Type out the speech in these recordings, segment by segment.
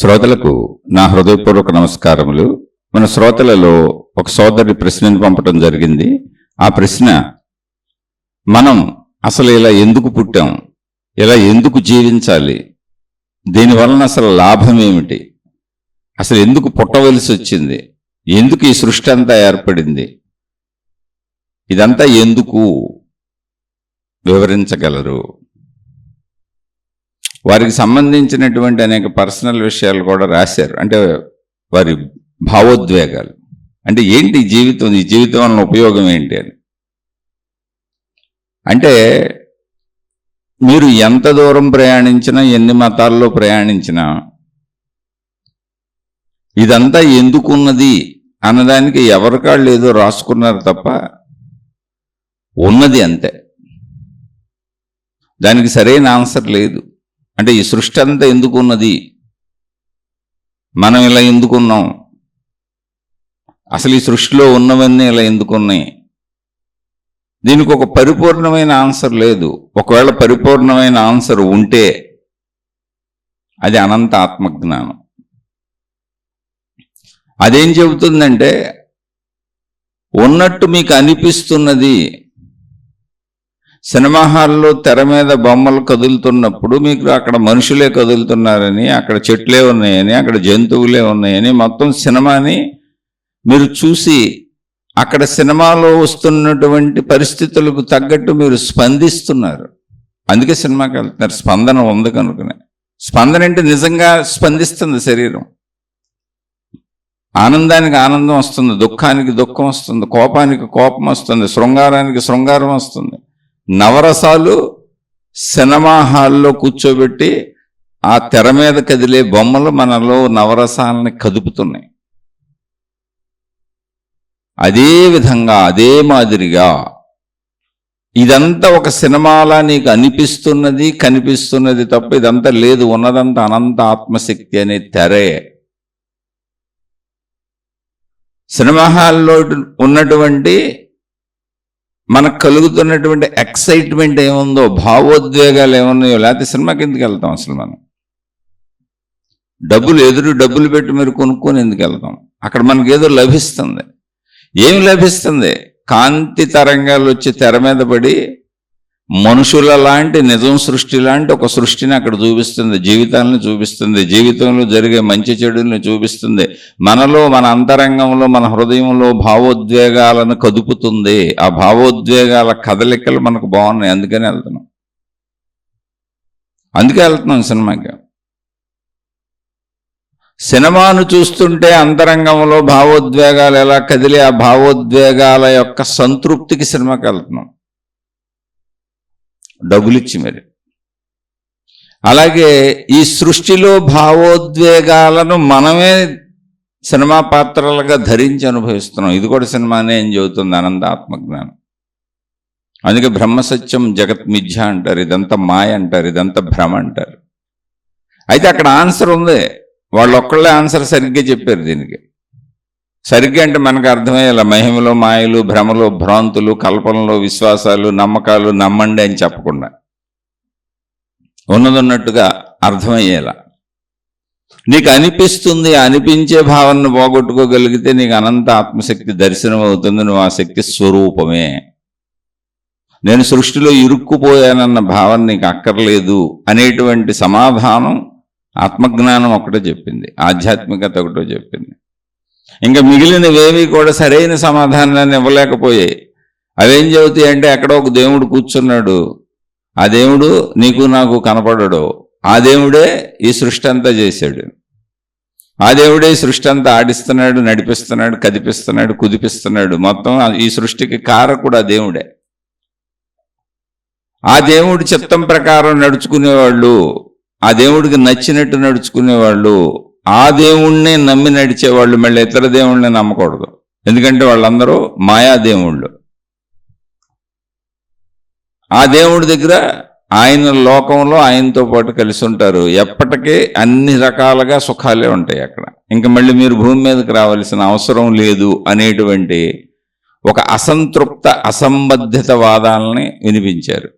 శ్రోతలకు నా హృదయపూర్వక నమస్కారములు. మన శ్రోతలలో ఒక సోదరి ప్రశ్నను పంపటం జరిగింది. ఆ ప్రశ్న, మనం అసలు ఇలా ఎందుకు పుట్టాం, ఇలా ఎందుకు జీవించాలి, దీనివలన అసలు లాభం ఏమిటి, అసలు ఎందుకు పుట్టవలసి వచ్చింది, ఎందుకు ఈ సృష్టి అంతా ఏర్పడింది, ఇదంతా ఎందుకు వివరించగలరు? వారికి సంబంధించినటువంటి అనేక పర్సనల్ విషయాలు కూడా రాశారు. అంటే వారి భావోద్వేగాలు, అంటే ఏంటి ఈ జీవితం వలన ఉపయోగం ఏంటి అని. అంటే మీరు ఎంత దూరం ప్రయాణించినా, ఎన్ని మతాల్లో ప్రయాణించినా, ఇదంతా ఎందుకున్నది అన్నదానికి ఎవరికాళ్ళు ఏదో రాసుకున్నారు తప్ప ఉన్నది అంతే. దానికి సరైన ఆన్సర్ లేదు. అంటే ఈ సృష్టి అంతా ఎందుకున్నది, మనం ఇలా ఎందుకున్నాం, అసలు ఈ సృష్టిలో ఉన్నవన్నీ ఇలా ఎందుకున్నాయి, దీనికి ఒక పరిపూర్ణమైన ఆన్సర్ లేదు. ఒకవేళ పరిపూర్ణమైన ఆన్సర్ ఉంటే అది అనంత ఆత్మజ్ఞానం. అదేం చెబుతుందంటే, ఉన్నట్టు మీకు అనిపిస్తున్నది. సినిమా హాల్లో తెర మీద బొమ్మలు కదులుతున్నప్పుడు మీకు అక్కడ మనుషులే కదులుతున్నారని, అక్కడ చెట్లే ఉన్నాయని, అక్కడ జంతువులే ఉన్నాయని, మొత్తం సినిమాని మీరు చూసి అక్కడ సినిమాలో వస్తున్నటువంటి పరిస్థితులకు తగ్గట్టు మీరు స్పందిస్తున్నారు. అందుకే సినిమాకి వెళ్తున్నారు, స్పందన ఉంది కనుకనే. స్పందన అంటే నిజంగా స్పందిస్తుంది శరీరం. ఆనందానికి ఆనందం వస్తుంది, దుఃఖానికి దుఃఖం వస్తుంది, కోపానికి కోపం వస్తుంది, శృంగారానికి శృంగారం వస్తుంది. నవరసాలు సినిమా హాల్లో కూర్చోబెట్టి ఆ తెర మీద కదిలే బొమ్మలు మనలో నవరసాలని కదుపుతున్నాయి. అదే విధంగా, అదే మాదిరిగా ఇదంతా ఒక సినిమాలా నీకు అనిపిస్తున్నది, కనిపిస్తున్నది తప్ప ఇదంతా లేదు. ఉన్నదంతా అనంత ఆత్మశక్తి అనే తెరే. సినిమా హాల్లో ఉన్నటువంటి మనకు కలుగుతున్నటువంటి ఎక్సైట్మెంట్ ఏముందో, భావోద్వేగాలు ఏమున్నాయో, లేకపోతే సినిమాకి ఎందుకు వెళ్తాం అసలు? మనం డబ్బులు పెట్టి మీరు కొనుక్కొని ఎందుకు వెళ్తాం? అక్కడ మనకి ఏదో లభిస్తుంది. ఏమి లభిస్తుంది? కాంతి తరంగాలు వచ్చి తెర మీద పడి మనుషుల లాంటి నిజం సృష్టి లాంటి ఒక సృష్టిని అక్కడ చూపిస్తుంది, జీవితాలను చూపిస్తుంది, జీవితంలో జరిగే మంచి చెడులను చూపిస్తుంది, మనలో, మన అంతరంగంలో, మన హృదయంలో భావోద్వేగాలను కదుపుతుంది. ఆ భావోద్వేగాల కదలికలు మనకు బాగున్నాయి, అందుకే వెళ్తున్నాం సినిమాకి. సినిమాను చూస్తుంటే అంతరంగంలో భావోద్వేగాలు ఎలా కదిలి ఆ భావోద్వేగాల యొక్క సంతృప్తికి సినిమాకి వెళ్తున్నాం, డబ్బులిచ్చి మరి. అలాగే ఈ సృష్టిలో భావోద్వేగాలను మనమే సినిమా పాత్రలుగా ధరించి అనుభవిస్తున్నాం. ఇది కూడా సినిమానే అని చెబుతుంది అనంత ఆత్మజ్ఞానం. అందుకే బ్రహ్మసత్యం జగత్ మిథ్య అంటారు, ఇదంతా మాయ అంటారు, ఇదంతా భ్రమ అంటారు. అయితే అక్కడ ఆన్సర్ ఉంది. వాళ్ళు ఒక్కళ్ళే ఆన్సర్ సరిగ్గా చెప్పారు దీనికి. సరిగ్గా అంటే మనకు అర్థమయ్యేలా మహిమలో మాయలు, భ్రమలు, భ్రాంతులు, కల్పనలు, విశ్వాసాలు, నమ్మకాలు నమ్మండి అని చెప్పకుండా ఉన్నదన్నట్టుగా అర్థమయ్యేలా నీకు అనిపిస్తుంది. అనిపించే భావనను పోగొట్టుకోగలిగితే నీకు అనంత ఆత్మశక్తి దర్శనం అవుతుంది. నువ్వు ఆ శక్తి స్వరూపమే. నేను సృష్టిలో ఇరుక్కుపోయానన్న భావన నీకు అక్కర్లేదు అనేటువంటి సమాధానం ఆత్మజ్ఞానం ఒకటే చెప్పింది, ఆధ్యాత్మికత ఒకటో చెప్పింది. ఇంకా మిగిలినవేవి కూడా సరైన సమాధానాన్ని ఇవ్వలేకపోయాయి. అవేం చెబుతాయి అంటే, ఎక్కడో ఒక దేవుడు కూర్చున్నాడు, ఆ దేవుడు నీకు నాకు కనపడడు, ఆ దేవుడే ఈ సృష్టి అంతా చేశాడు, ఆ దేవుడే ఈ సృష్టి అంతా ఆడిస్తున్నాడు, నడిపిస్తున్నాడు, కదిపిస్తున్నాడు, కుదిపిస్తున్నాడు. మొత్తం ఈ సృష్టికి కారకుడు ఆ దేవుడే. ఆ దేవుడి చిత్తం ప్రకారం నడుచుకునేవాళ్ళు, ఆ దేవుడికి నచ్చినట్టు నడుచుకునేవాళ్ళు, ఆ దేవుణ్ణే నమ్మి నడిచేవాళ్ళు మళ్ళీ ఇతర దేవుళ్ళని నమ్మకూడదు. ఎందుకంటే వాళ్ళందరూ మాయాదేవుళ్ళు. ఆ దేవుడి దగ్గర ఆయన లోకంలో ఆయనతో పాటు కలిసి ఉంటారు. ఎప్పటికీ అన్ని రకాలుగా సుఖాలే ఉంటాయి అక్కడ. ఇంకా మళ్ళీ మీరు భూమి మీదకి రావాల్సిన అవసరం లేదు అనేటువంటి ఒక అసంతృప్త, అసంబద్ధిత వాదాలని వినిపించారు.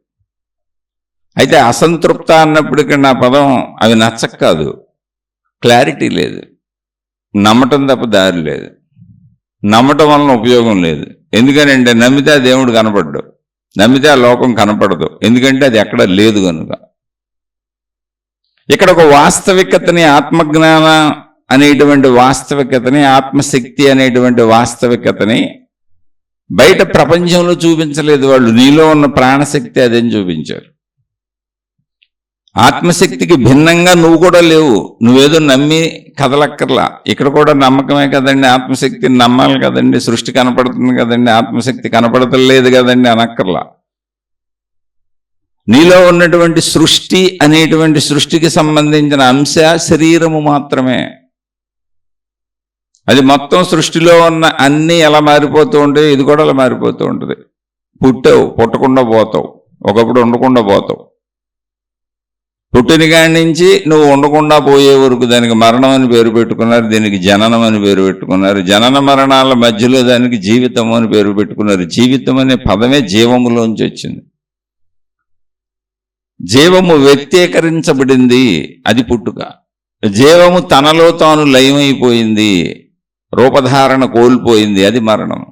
అయితే అసంతృప్త అన్నప్పటికీ నా పదం అవి నచ్చక కాదు, క్లారిటీ లేదు. నమ్మటం తప్ప దారి లేదు. నమ్మటం వలన ఉపయోగం లేదు. ఎందుకనంటే నమ్మితే ఆ దేవుడు కనపడ్డు, నమ్మితే ఆ లోకం కనపడదు. ఎందుకంటే అది ఎక్కడ లేదు కనుక. ఇక్కడ ఒక వాస్తవికతని, ఆత్మజ్ఞాన అనేటువంటి వాస్తవికతని, ఆత్మశక్తి అనేటువంటి వాస్తవికతని బయట ప్రపంచంలో చూపించలేదు వాళ్ళు. నీలో ఉన్న ప్రాణశక్తి అదని చూపించారు. ఆత్మశక్తికి భిన్నంగా నువ్వు కూడా లేవు. నువ్వేదో నమ్మి కదలక్కర్లా. ఇక్కడ కూడా నమ్మకమే కదండి, ఆత్మశక్తిని నమ్మాలి కదండి, సృష్టి కనపడుతుంది కదండి, ఆత్మశక్తి కనపడతలేదు కదండి అనక్కర్లా. నీలో ఉన్నటువంటి సృష్టి అనేటువంటి సృష్టికి సంబంధించిన అంశ శరీరము మాత్రమే. అది మొత్తం సృష్టిలో ఉన్న అన్నీ ఎలా మారిపోతూ ఉంటాయి, ఇది కూడా అలా మారిపోతూ ఉంటుంది. పుట్టావు, పుట్టకుండా పోతావు, ఒకప్పుడు ఉండకుండా పోతావు. పుట్టిన కాడి నుంచి నువ్వు ఉండకుండా పోయే వరకు దానికి మరణం అని పేరు పెట్టుకున్నారు, దీనికి జననం అని పేరు పెట్టుకున్నారు. జనన మరణాల మధ్యలో దానికి జీవితం అని పేరు పెట్టుకున్నారు. జీవితం అనే పదమే జీవములోంచి వచ్చింది. జీవము వ్యక్తీకరించబడింది, అది పుట్టుక. జీవము తనలో తాను లయమైపోయింది, రూపధారణ కోల్పోయింది, అది మరణం.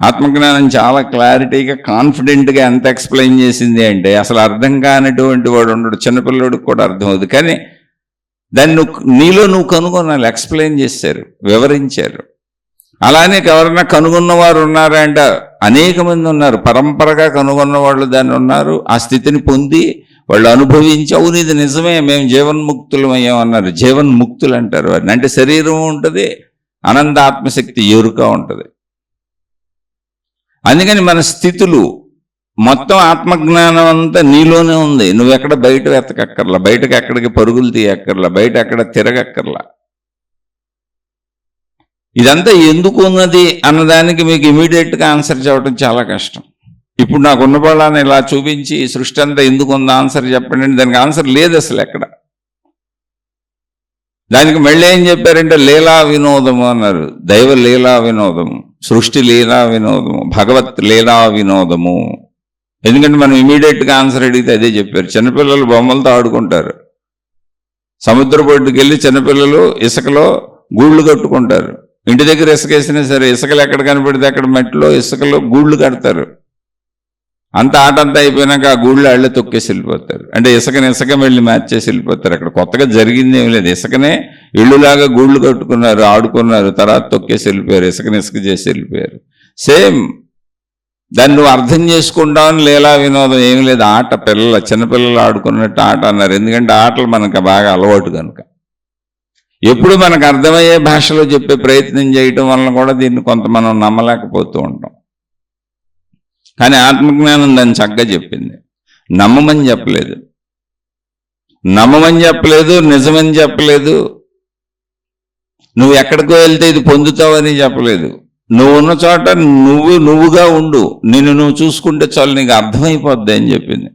ఆత్మజ్ఞానం చాలా క్లారిటీగా, కాన్ఫిడెంట్గా ఎంత ఎక్స్ప్లెయిన్ చేసింది అంటే అసలు అర్థం కానటువంటి వాడు ఉండడు. చిన్నపిల్లడికి కూడా అర్థమవుతుంది. కానీ దాన్ని నీలో నువ్వు కనుగొనాలి. ఎక్స్ప్లెయిన్ చేశారు, వివరించారు. అలానే ఎవరైనా కనుగొన్నవారు ఉన్నారా అంటే అనేక మంది ఉన్నారు. పరంపరగా కనుగొన్న వాళ్ళు దాన్ని ఉన్నారు. ఆ స్థితిని పొంది వాళ్ళు అనుభవించి, అవును ఇది నిజమే, మేము జీవన్ముక్తులం అయ్యామన్నారు. జీవన్ముక్తులు అంటారు వారిని. అంటే శరీరం ఉంటుంది, అనంత ఆత్మశక్తి ఎరుక ఉంటుంది. అందుకని మన స్థితులు మొత్తం ఆత్మజ్ఞానం అంతా నీలోనే ఉంది. నువ్వెక్కడ బయట వెతకక్కర్లా, బయటకు ఎక్కడికి పరుగులు తీయక్కర్లా, బయట ఎక్కడ తిరగక్కర్లా. ఇదంతా ఎందుకు ఉన్నది అన్నదానికి మీకు ఇమీడియట్గా ఆన్సర్ చెప్పడం చాలా కష్టం. ఇప్పుడు నాకు ఉన్న బలాన్ని ఇలా చూపించి సృష్టి అంతా ఎందుకు ఉందో ఆన్సర్ చెప్పండి అంటే దానికి ఆన్సర్ లేదు అసలు ఎక్కడ. దానికి మళ్ళీ ఏం చెప్పారంటే లీలా వినోదము అన్నారు. దైవ లీలా వినోదము, సృష్టి లీలా వినోదము, భగవత్ లీలా వినోదము. ఎందుకంటే మనం ఇమీడియట్గా ఆన్సర్ అడిగితే అదే చెప్పారు. చిన్నపిల్లలు బొమ్మలతో ఆడుకుంటారు. సముద్ర బొడ్డుకి వెళ్ళి చిన్నపిల్లలు ఇసుకలో గూళ్ళు కట్టుకుంటారు. ఇంటి దగ్గర ఇసుక వేసినా సరే ఇసుకలు ఎక్కడ కనపడితే అక్కడ మట్టిలో ఇసుకలో గూళ్ళు కడతారు. అంత ఆట అంతా అయిపోయినాక ఆ గూళ్ళు అళ్ళే తొక్కేసి వెళ్ళిపోతారు. అంటే ఇసుకని ఇసుక వెళ్ళి మ్యాచ్ చేసి వెళ్ళిపోతారు. అక్కడ కొత్తగా జరిగింది ఏం లేదు. ఇసుకనే ఇళ్ళులాగా గూళ్ళు కట్టుకున్నారు, ఆడుకున్నారు, తర్వాత తొక్కేసి వెళ్ళిపోయారు, ఇసుకని ఇసుక చేసి వెళ్ళిపోయారు. సేమ్ దాన్ని నువ్వు అర్థం చేసుకుంటావని లీలా వినోదం ఏమి లేదు. ఆట చిన్నపిల్లలు ఆడుకున్నట్టు ఆట అన్నారు. ఎందుకంటే ఆటలు మనకు బాగా అలవాటు కనుక. ఎప్పుడు మనకు అర్థమయ్యే భాషలో చెప్పే ప్రయత్నం చేయటం వలన కూడా దీన్ని కొంత మనం నమ్మలేకపోతూ ఉంటాం. కానీ ఆత్మజ్ఞానం దాన్ని చక్కగా చెప్పింది. నమ్మమని చెప్పలేదు, నమ్మమని చెప్పలేదు, నిజమని చెప్పలేదు, నువ్వు ఎక్కడికో వెళ్తే ఇది పొందుతావని చెప్పలేదు. నువ్వు ఉన్న చోట నువ్వుగా ఉండు, నిన్ను నువ్వు చూసుకుంటే చాలు, నీకు అర్థమైపోద్ది అని చెప్పింది.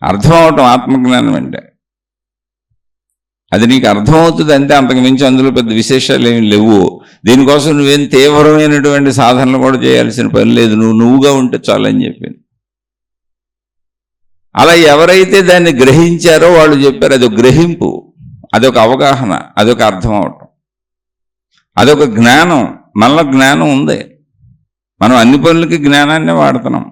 అర్థం అవటం ఆత్మజ్ఞానం అంటే అది నీకు అర్థమవుతుంది అంతే, అంతకు మించి అందులో పెద్ద విశేషాలు ఏమి లేవు. దీనికోసం నువ్వేం తీవ్రమైనటువంటి సాధనలు కూడా చేయాల్సిన పని లేదు, నువ్వుగా ఉంటే చాలని చెప్పింది. అలా ఎవరైతే దాన్ని గ్రహించారో వాళ్ళు చెప్పారు అదొక గ్రహింపు, అదొక అవగాహన, అదొక అర్థం అవటం, అదొక జ్ఞానం. మనలో జ్ఞానం ఉంది. మనం అన్ని పనులకి జ్ఞానాన్ని వాడుతున్నాం.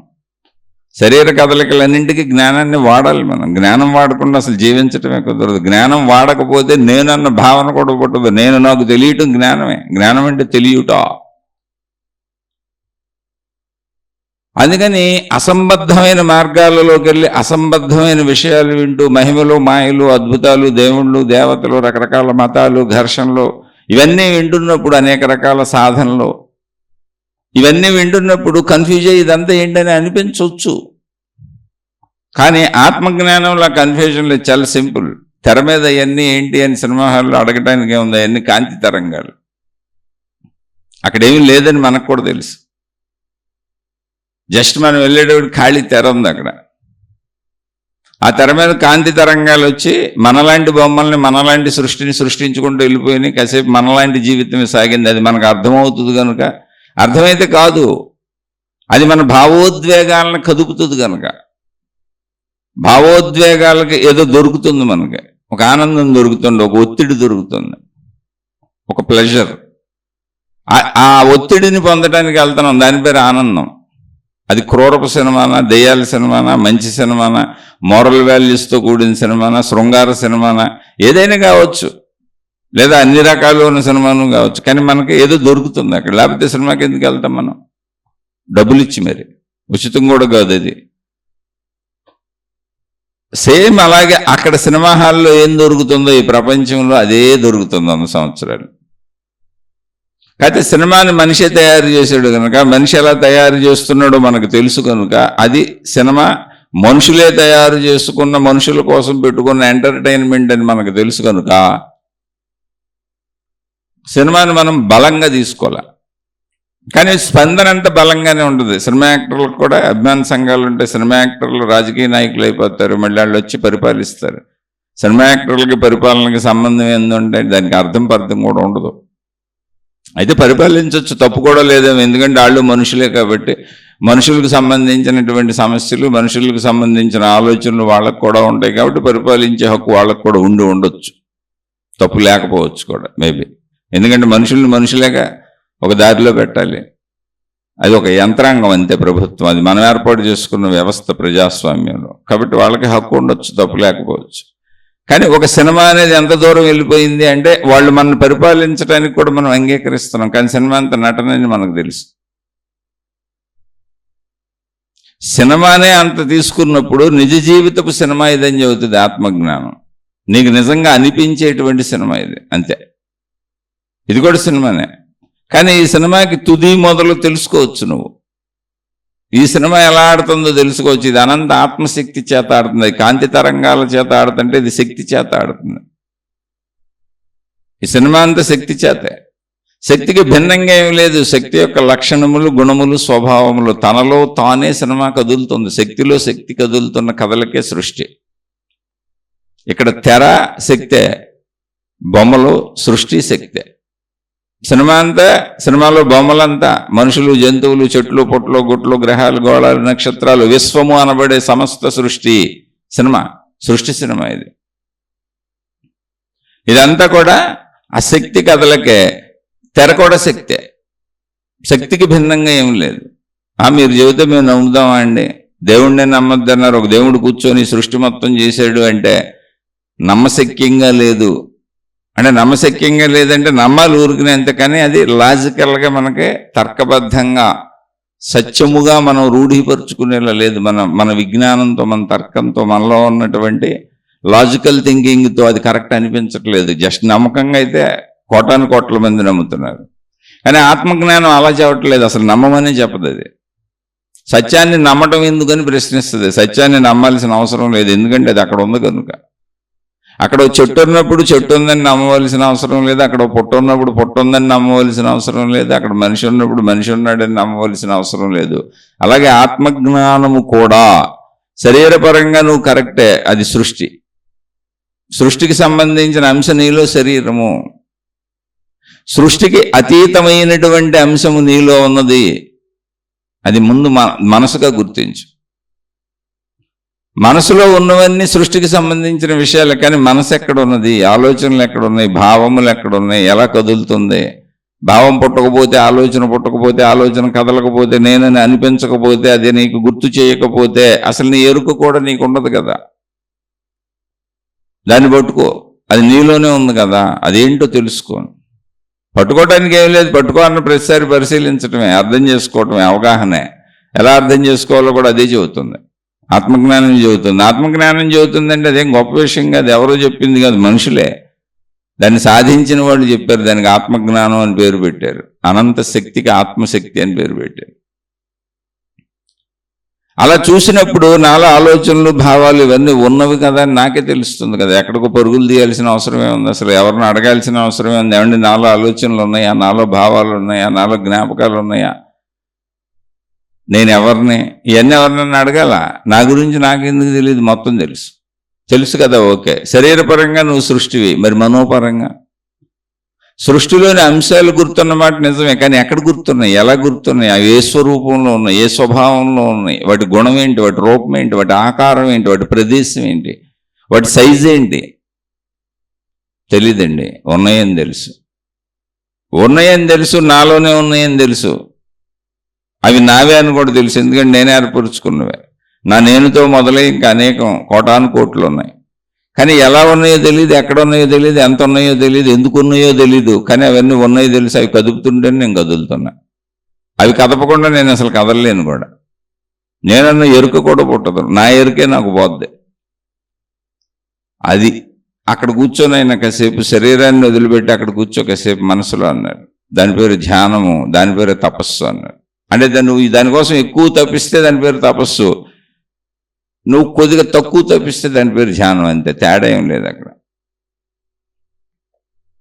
శరీర కదలికలన్నింటికి జ్ఞానాన్ని వాడాలి. మనం జ్ఞానం వాడకుండా అసలు జీవించటమే కుదరదు. జ్ఞానం వాడకపోతే నేనన్న భావన కూడా పుట్టదు. నేను నాకు తెలియటం జ్ఞానమే. జ్ఞానం అంటే తెలియట. అందుకని అసంబద్ధమైన మార్గాలలోకి వెళ్ళి అసంబద్ధమైన విషయాలు వింటూ మహిమలు, మాయలు, అద్భుతాలు, దేవుళ్ళు, దేవతలు, రకరకాల మతాలు, ఘర్షణలు ఇవన్నీ వింటున్నప్పుడు, అనేక రకాల సాధనలు ఇవన్నీ వింటున్నప్పుడు కన్ఫ్యూజ్ అయ్యి ఇదంతా ఏంటని అనిపించవచ్చు. కానీ ఆత్మజ్ఞానంలో కన్ఫ్యూజన్ లేదు, చాలా సింపుల్. తెర మీద అవన్నీ ఏంటి అని సినిమా హాల్లో అడగటానికి ఏముంది, అవన్నీ కాంతి తరంగాలు. అక్కడేమీ లేదని మనకు కూడా తెలుసు. జస్ట్ మనం వెళ్ళేటప్పుడు ఖాళీ తెర ఉంది అక్కడ. ఆ తెర మీద కాంతి తరంగాలు వచ్చి మనలాంటి బొమ్మల్ని, మనలాంటి సృష్టిని సృష్టించుకుంటూ వెళ్ళిపోయినాయి. కాసేపు మనలాంటి జీవితమే సాగింది. అది మనకు అర్థమవుతుంది కనుక, అర్థమైతే కాదు, అది మన భావోద్వేగాలను కదుపుతుంది కనుక, భావోద్వేగాలకి ఏదో దొరుకుతుంది మనకి. ఒక ఆనందం దొరుకుతుంది, ఒక ఒత్తిడి దొరుకుతుంది, ఒక ప్లెజర్. ఆ ఒత్తిడిని పొందడానికి వెళ్తున్నాం, దాని పేరు ఆనందం. అది క్రూరపు సినిమానా, దెయ్యాల సినిమానా, మంచి సినిమానా, మోరల్ వాల్యూస్తో కూడిన సినిమానా, శృంగార సినిమానా, ఏదైనా కావచ్చు, లేదా అన్ని రకాలు ఉన్న సినిమాను కావచ్చు. కానీ మనకి ఏదో దొరుకుతుంది అక్కడ. లేకపోతే సినిమాకి ఎందుకు వెళ్తాం మనం? డబ్బులు ఇచ్చి మరి, ఉచితం కూడా కాదు అది. సేమ్ అలాగే అక్కడ సినిమా హాల్లో ఏం దొరుకుతుందో ఈ ప్రపంచంలో అదే దొరుకుతుంది 100 సంవత్సరాలు. అయితే సినిమాని మనిషే తయారు చేశాడు కనుక, మనిషి ఎలా తయారు చేస్తున్నాడో మనకు తెలుసు కనుక, అది సినిమా మనుషులే తయారు చేసుకున్న, మనుషుల కోసం పెట్టుకున్న ఎంటర్టైన్మెంట్ అని మనకు తెలుసు కనుక సినిమాని మనం బలంగా తీసుకోవాలి. కానీ స్పందన అంతా బలంగానే ఉంటుంది. సినిమా యాక్టర్లకు కూడా అభిమాన సంఘాలు ఉంటాయి. సినిమా యాక్టర్లు రాజకీయ నాయకులు అయిపోతారు, మళ్ళీ వాళ్ళు వచ్చి పరిపాలిస్తారు. సినిమా యాక్టర్లకి పరిపాలనకి సంబంధం ఏంటంటే దానికి అర్థం కూడా ఉండదు. అయితే పరిపాలించవచ్చు, తప్పు కూడా లేదేమో, ఎందుకంటే వాళ్ళు మనుషులే కాబట్టి మనుషులకు సంబంధించినటువంటి సమస్యలు, మనుషులకు సంబంధించిన ఆలోచనలు వాళ్ళకు కూడా ఉంటాయి కాబట్టి పరిపాలించే హక్కు వాళ్ళకు కూడా ఉండొచ్చు, తప్పు లేకపోవచ్చు కూడా మేబీ. ఎందుకంటే మనుషులేక ఒక దారిలో పెట్టాలి. అది ఒక యంత్రాంగం అంతే ప్రభుత్వం, అది మనం ఏర్పాటు చేసుకున్న వ్యవస్థ ప్రజాస్వామ్యంలో. కాబట్టి వాళ్ళకి హక్కు ఉండొచ్చు, తప్పు లేకపోవచ్చు. కానీ ఒక సినిమా అనేది ఎంత దూరం వెళ్ళిపోయింది అంటే వాళ్ళు మనల్ని పరిపాలించడానికి కూడా మనం అంగీకరిస్తున్నాం. కానీ సినిమా అంత నటనని మనకు తెలుసు. సినిమానే అంత తీసుకున్నప్పుడు నిజ జీవితపు సినిమా ఇదని చెబుతుంది ఆత్మజ్ఞానం. నీకు నిజంగా అనిపించేటువంటి సినిమా ఇది, అంతే. ఇది కూడా సినిమానే. కానీ ఈ సినిమాకి తుది మొదలు తెలుసుకోవచ్చు నువ్వు. ఈ సినిమా ఎలా ఆడుతుందో తెలుసుకోవచ్చు. ఇది అనంత ఆత్మశక్తి చేత ఆడుతుంది, కాంతి తరంగాల చేత ఆడుతుంటే ఇది శక్తి చేత ఆడుతుంది. ఈ సినిమా అంతా శక్తి చేతే. శక్తికి భిన్నంగా ఏం లేదు. శక్తి యొక్క లక్షణములు, గుణములు, స్వభావములు, తనలో తానే సినిమా కదులుతుంది. శక్తిలో శక్తి కదులుతున్న కథలకే సృష్టి. ఇక్కడ తెర శక్తే, బొమ్మలు సృష్టి శక్తే. సినిమా అంతా, సినిమాలో బొమ్మలంతా మనుషులు, జంతువులు, చెట్లు, పుట్లు, గుట్లు, గ్రహాలు, గోళాలు, నక్షత్రాలు, విశ్వము అనబడే సమస్త సృష్టి సినిమా. సృష్టి సినిమా ఇది. ఇదంతా కూడా ఆ శక్తి కథలకే. తెర కూడా శక్తే, శక్తికి భిన్నంగా ఏం లేదు. మీరు చెబితే మేము నమ్ముదామా అండి? దేవుడినే నమ్మద్దన్నారు. ఒక దేవుడు కూర్చొని సృష్టి మొత్తం చేశాడు అంటే నమ్మశక్యంగా లేదు. అంటే నమ్మశక్యంగా లేదంటే నమ్మాలి ఊరికినే అంతే. కానీ అది లాజికల్గా మనకి తర్కబద్ధంగా సత్యముగా మనం రూఢీపరుచుకునేలా లేదు. మన విజ్ఞానంతో, మన తర్కంతో, మనలో ఉన్నటువంటి లాజికల్ థింకింగ్తో అది కరెక్ట్ అనిపించట్లేదు. జస్ట్ నమ్మకంగా అయితే కోట్ల మంది నమ్ముతున్నారు. కానీ ఆత్మజ్ఞానం అలా చెప్పట్లేదు, అసలు నమ్మమని చెప్పదు. అది సత్యాన్ని నమ్మటం ఎందుకని ప్రశ్నిస్తుంది. సత్యాన్ని నమ్మాల్సిన అవసరం లేదు, ఎందుకంటే అది అక్కడ ఉంది కనుక. అక్కడ చెట్టు ఉన్నప్పుడు చెట్టు ఉందని నమ్మవలసిన అవసరం లేదు, అక్కడ పొట్టు ఉన్నప్పుడు పొట్టు ఉందని నమ్మవలసిన అవసరం లేదు, అక్కడ మనిషి ఉన్నప్పుడు మనిషి ఉన్నాడని నమ్మవలసిన అవసరం లేదు. అలాగే ఆత్మజ్ఞానము కూడా శరీరపరంగా నువ్వు కరెక్టే, అది సృష్టి. సృష్టికి సంబంధించిన అంశ నీలో శరీరము. సృష్టికి అతీతమైనటువంటి అంశము నీలో ఉన్నది. అది ముందు మనసుగా గుర్తించు. మనసులో ఉన్నవన్నీ సృష్టికి సంబంధించిన విషయాలు. కానీ మనసు ఎక్కడ ఉన్నది, ఆలోచనలు ఎక్కడ ఉన్నాయి, భావములు ఎక్కడ ఉన్నాయి, ఎలా కదులుతుంది? భావం పుట్టకపోతే, ఆలోచన పుట్టకపోతే, ఆలోచన కదలకపోతే, నేనని అనిపించకపోతే, అది నీకు గుర్తు చేయకపోతే అసలు నీ ఎరుక కూడా నీకు ఉండదు కదా. దాన్ని పట్టుకో, అది నీలోనే ఉంది కదా. అదేంటో తెలుసుకో. పట్టుకోవడానికి ఏం లేదు, పట్టుకోవాలని ప్రతిసారి పరిశీలించడమే, అర్థం చేసుకోవటమే, అవగాహనే. ఎలా అర్థం చేసుకోవాలో కూడా అదే చెబుతుంది, ఆత్మజ్ఞానం చెబుతుంది. ఆత్మజ్ఞానం చెబుతుందంటే అదేం గొప్ప విషయం కాదు, ఎవరో చెప్పింది కాదు, మనుషులే. దాన్ని సాధించిన వాళ్ళు చెప్పారు, దానికి ఆత్మజ్ఞానం అని పేరు పెట్టారు. అనంత శక్తికి ఆత్మశక్తి అని పేరు పెట్టారు. అలా చూసినప్పుడు నాలో ఆలోచనలు, భావాలు ఇవన్నీ ఉన్నవి కదా అని నాకే తెలుస్తుంది కదా. ఎక్కడికో పరుగులు తీయాల్సిన అవసరమే ఉంది, అసలు ఎవరిని అడగాల్సిన అవసరమే ఉంది. ఏమంటే నాలో ఆలోచనలు ఉన్నాయా, నాలో భావాలు ఉన్నాయా, నాలో జ్ఞాపకాలు ఉన్నాయా, నేను ఎవరిని, ఇవన్నీ ఎవరినైనా అడగాల? నా గురించి నాకెందుకు తెలియదు, మొత్తం తెలుసు కదా. ఓకే, శరీరపరంగా నువ్వు సృష్టివి, మరి మనోపరంగా సృష్టిలోని అంశాలు గుర్తున్నమాట నిజమే. కానీ ఎక్కడ గుర్తున్నాయి, ఎలా గుర్తున్నాయి, అవి ఏ స్వరూపంలో ఉన్నాయి, ఏ స్వభావంలో ఉన్నాయి, వాటి గుణం ఏంటి, వాటి రూపం ఏంటి, వాటి ఆకారం ఏంటి, వాటి ప్రదేశం ఏంటి, వాటి సైజ్ ఏంటి, తెలీదండి. ఉన్నాయని తెలుసు. ఉన్నాయని తెలుసు, నాలోనే ఉన్నాయని తెలుసు. అవి నావే అని కూడా తెలుసు, ఎందుకంటే నేనే ఏర్పరుచుకున్నవే. నా నేనుతో మొదలై ఇంకా అనేకం కోటాను కోట్లు ఉన్నాయి. కానీ ఎలా ఉన్నాయో తెలియదు, ఎక్కడ ఉన్నాయో తెలియదు, ఎంత ఉన్నాయో తెలియదు, ఎందుకు ఉన్నాయో తెలీదు. కానీ అవన్నీ ఉన్నాయో తెలుసు. అవి కదుపుతుంటేనే నేను కదులుతున్నా. అవి కదపకుండా నేను అసలు కదలలేను కూడా. నేనన్న ఎరుక కూడా పుట్టదు, నా ఎరుకే నాకు పోద్ది. అది అక్కడ కూర్చొని ఆయన కాసేపు శరీరాన్ని వదిలిపెట్టి అక్కడ కూర్చో కాసేపు మనసులో అన్నాడు. దాని పేరు ధ్యానము, దాని పేరు తపస్సు అన్నాడు. అంటే నువ్వు దానికోసం ఎక్కువ తప్పిస్తే దాని పేరు తపస్సు, నువ్వు కొద్దిగా తక్కువ తప్పిస్తే దాని పేరు ధ్యానం. అంతే, తేడా ఏం లేదు అక్కడ.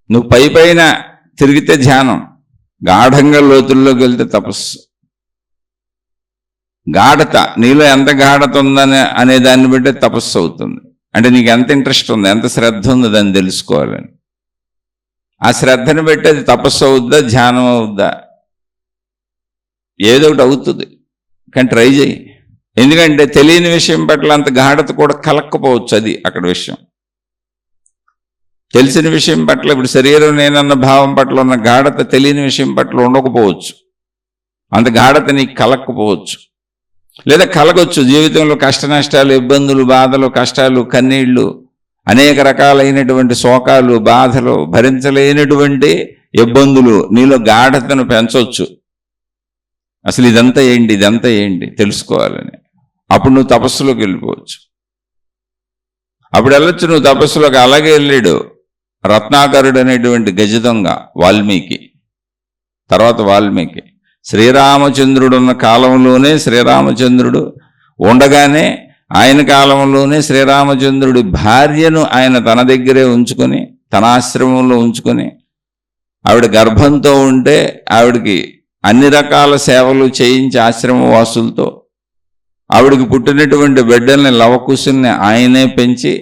నువ్వు పైన తిరిగితే ధ్యానం, గాఢంగా లోతుల్లోకి వెళ్తే తపస్సు. గాఢత, నీలో ఎంత గాఢత ఉందని అనే దాన్ని బట్టే తపస్సు అవుతుంది. అంటే నీకు ఎంత ఇంట్రెస్ట్ ఉంది, ఎంత శ్రద్ధ ఉందో దాన్ని తెలుసుకోవాలని. ఆ శ్రద్ధను బట్టి అది తపస్సు అవుద్దా, ధ్యానం అవుద్దా, ఏదో ఒకటి అవుతుంది. కానీ ట్రై చేయి. ఎందుకంటే తెలియని విషయం పట్ల అంత గాఢత కూడా కలక్కపోవచ్చు. అది అక్కడ విషయం. తెలిసిన విషయం పట్ల, ఇప్పుడు శరీరం నేనన్న భావం పట్ల ఉన్న గాఢత తెలియని విషయం పట్ల ఉండకపోవచ్చు. అంత గాఢత నీకు కలక్కపోవచ్చు, లేదా కలగొచ్చు. జీవితంలో కష్ట నష్టాలు, ఇబ్బందులు, బాధలు, కష్టాలు, కన్నీళ్లు, అనేక రకాలైనటువంటి శోకాలు, బాధలు, భరించలేనటువంటి ఇబ్బందులు నీలో గాఢతను పెంచవచ్చు. అసలు ఇదంతా ఏంటి తెలుసుకోవాలని. అప్పుడు నువ్వు తపస్సులోకి వెళ్ళిపోవచ్చు. అప్పుడు వెళ్ళొచ్చు నువ్వు తపస్సులోకి. అలాగే వెళ్ళాడు రత్నాకరుడు అనేటువంటి గజ దొంగ వాల్మీకి. తర్వాత వాల్మీకి శ్రీరామచంద్రుడు ఉన్న కాలంలోనే, శ్రీరామచంద్రుడు ఉండగానే ఆయన కాలంలోనే శ్రీరామచంద్రుడి భార్యను ఆయన తన దగ్గరే ఉంచుకొని, తన ఆశ్రమంలో ఉంచుకొని, ఆవిడ గర్భంతో ఉంటే ఆవిడకి అన్ని రకాల సేవలు చేయించి ఆశ్రమవాసులతో, ఆవిడికి పుట్టినటువంటి బిడ్డల్ని లవకుశుల్ని ఆయనే పెంచి,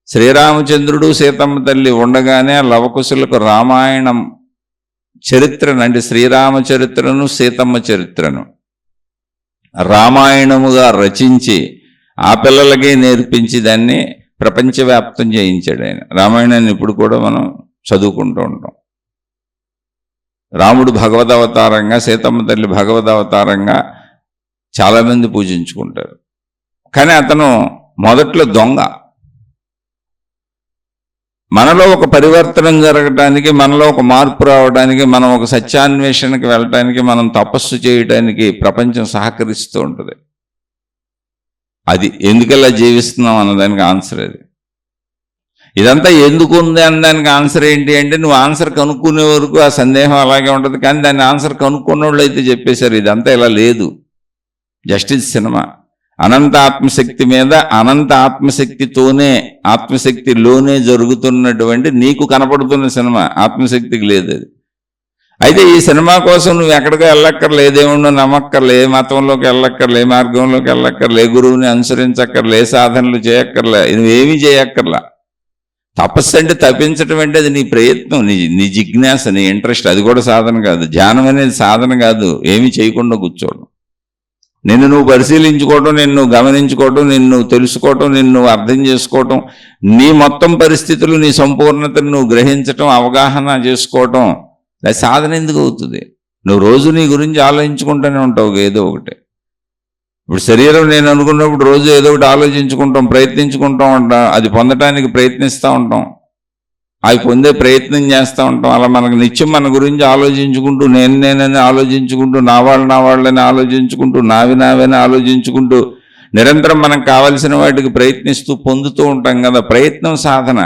శ్రీరామచంద్రుడు సీతమ్మ తల్లి ఉండగానే లవకుశులకు రామాయణం చరిత్రను, అంటే శ్రీరామ చరిత్రను సీతమ్మ చరిత్రను రామాయణముగా రచించి ఆ పిల్లలకే నేర్పించి దాన్ని ప్రపంచవ్యాప్తం చేయించాడు ఆయన. రామాయణాన్ని ఇప్పుడు కూడా మనం చదువుకుంటూ ఉంటాం. రాముడు భగవదవతారంగా, సీతమ్మ తల్లి భగవదవతారంగా చాలామంది పూజించుకుంటారు. కానీ అతను మొదట్లో దొంగ. మనలో ఒక పరివర్తనం జరగటానికి, మనలో ఒక మార్పు రావడానికి, మనం ఒక సత్యాన్వేషణకి వెళ్ళటానికి, మనం తపస్సు చేయటానికి ప్రపంచం సహకరిస్తూ ఉంటుంది. అది ఎందుకలా జీవిస్తున్నాం అన్నదానికి ఆన్సర్ అది. ఇదంతా ఎందుకు ఉంది అన్నదానికి ఆన్సర్ ఏంటి అంటే, నువ్వు ఆన్సర్ కనుక్కునే వరకు ఆ సందేహం అలాగే ఉంటుంది. కానీ దాన్ని ఆన్సర్ కనుక్కున్న వాళ్ళు అయితే చెప్పేశారు ఇదంతా ఇలా లేదు, జస్ట్ ఇది సినిమా. అనంత ఆత్మశక్తి మీద, అనంత ఆత్మశక్తితోనే, ఆత్మశక్తిలోనే జరుగుతున్నటువంటి నీకు కనపడుతున్న సినిమా, ఆత్మశక్తికి లేదు అది. అయితే ఈ సినిమా కోసం నువ్వు ఎక్కడికో వెళ్ళక్కర్లే, దేవుణ్ణి నమ్మక్కర్లే, మతంలోకి వెళ్ళక్కర్లే, మార్గంలోకి వెళ్ళక్కర్లే, గురువుని అనుసరించక్కర్లే, సాధనలు చేయక్కర్లే, నువ్వేమీ చేయక్కర్లా. తపస్సు అంటే తప్పించటం అంటే అది నీ ప్రయత్నం, నీ జిజ్ఞాస, నీ ఇంట్రెస్ట్. అది కూడా సాధన కాదు. ధ్యానం అనేది సాధన కాదు, ఏమీ చేయకుండా కూర్చోవడం. నిన్ను నువ్వు పరిశీలించుకోవటం, నిన్ను గమనించుకోవటం, నిన్ను తెలుసుకోవటం, నిన్ను అర్థం చేసుకోవటం, నీ మొత్తం పరిస్థితులు, నీ సంపూర్ణతను నువ్వు గ్రహించటం, అవగాహన చేసుకోవటం, అది సాధన ఎందుకు అవుతుంది? నువ్వు రోజు నీ గురించి ఆలోచించుకుంటూనే ఉంటావు ఏదో ఒకటి. ఇప్పుడు శరీరం నేను అనుకున్నప్పుడు రోజు ఏదో ఒకటి ఆలోచించుకుంటాం, ప్రయత్నించుకుంటాం ఉంటాం, అది పొందటానికి ప్రయత్నిస్తూ ఉంటాం, అవి పొందే ప్రయత్నం చేస్తూ ఉంటాం. అలా మనకు నిత్యం మన గురించి ఆలోచించుకుంటూ, నేనని ఆలోచించుకుంటూ, నా వాళ్ళని ఆలోచించుకుంటూ, నావని ఆలోచించుకుంటూ, నిరంతరం మనకు కావలసిన వాటికి ప్రయత్నిస్తూ పొందుతూ ఉంటాం కదా. ప్రయత్నం సాధన,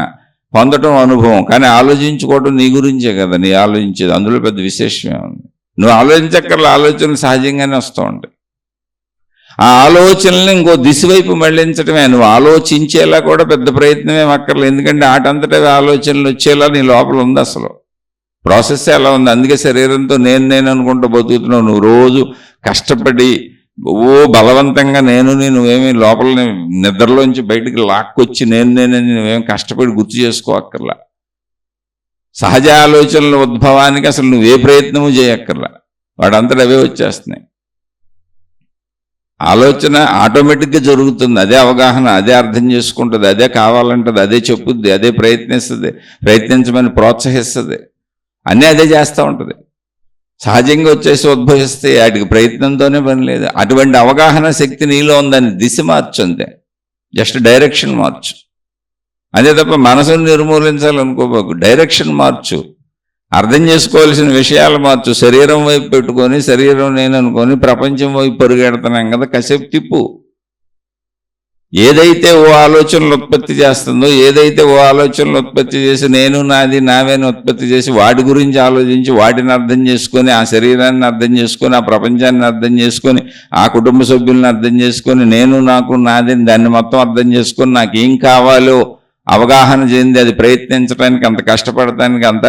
పొందటం అనుభవం. కానీ ఆలోచించుకోవటం నీ గురించే కదా నీ ఆలోచించేది. అందులో పెద్ద విశేషమే ఉంది. నువ్వు ఆలోచించక్కర్ల, ఆలోచనలు సహజంగానే వస్తూ ఉంటాయి. ఆ ఆలోచనల్ని ఇంకో దిశ వైపు మళ్లించడమే. నువ్వు ఆలోచించేలా కూడా పెద్ద ప్రయత్నమే అక్కర్లేదు, ఎందుకంటే ఆటంతటా ఆలోచనలు వచ్చేలా నీ లోపల ఉంది. అసలు ప్రాసెస్ ఎలా ఉంది. అందుకే శరీరంతో నేను అనుకుంటూ బతుకుతున్నావు. నువ్వు రోజు కష్టపడి బలవంతంగా నువ్వేమీ లోపల నిద్రలోంచి బయటికి లాక్కొచ్చి నేనని నువ్వేం కష్టపడి గుర్తు చేసుకోక్కర్లా. సహజ ఆలోచనల ఉద్భవానికి అసలు నువ్వే ప్రయత్నము చేయక్కర్లా, వాడంతటా అవే వచ్చేస్తున్నాయి. ఆలోచన ఆటోమేటిక్గా జరుగుతుంది. అదే అవగాహన, అదే అర్థం చేసుకుంటుంది, అదే కావాలంటది, అదే చెప్పుద్ది, అదే ప్రయత్నిస్తుంది, ప్రయత్నించమని ప్రోత్సహిస్తుంది, అన్నీ అదే చేస్తూ ఉంటుంది. సహజంగా వచ్చేసి ఉద్భవిస్తే వాటికి ప్రయత్నంతోనే పని లేదు. అటువంటి అవగాహన శక్తి నీలో ఉందని దిశ మార్చు అంతే, జస్ట్ డైరెక్షన్ మార్చు అదే తప్ప మనసును నిర్మూలించాలనుకోబాకు. డైరెక్షన్ మార్చు, అర్థం చేసుకోవాల్సిన విషయాలు మార్చు. శరీరం వైపు పెట్టుకొని శరీరం నేను అనుకొని ప్రపంచం వైపు పరుగెడుతున్నాం కదా, కాసేపు తిప్పు. ఏదైతే ఓ ఆలోచనలు ఉత్పత్తి చేస్తుందో, ఏదైతే ఓ ఆలోచనలు ఉత్పత్తి చేసి నేను నాది నావేని ఉత్పత్తి చేసి వాటి గురించి ఆలోచించి వాటిని అర్థం చేసుకొని ఆ శరీరాన్ని అర్థం చేసుకొని ఆ ప్రపంచాన్ని అర్థం చేసుకొని ఆ కుటుంబ సభ్యులను అర్థం చేసుకొని నేను నాకు నాది దాన్ని మొత్తం అర్థం చేసుకొని నాకేం కావాలో అవగాహన చెంది అది ప్రయత్నించడానికి అంత కష్టపడటానికి అంత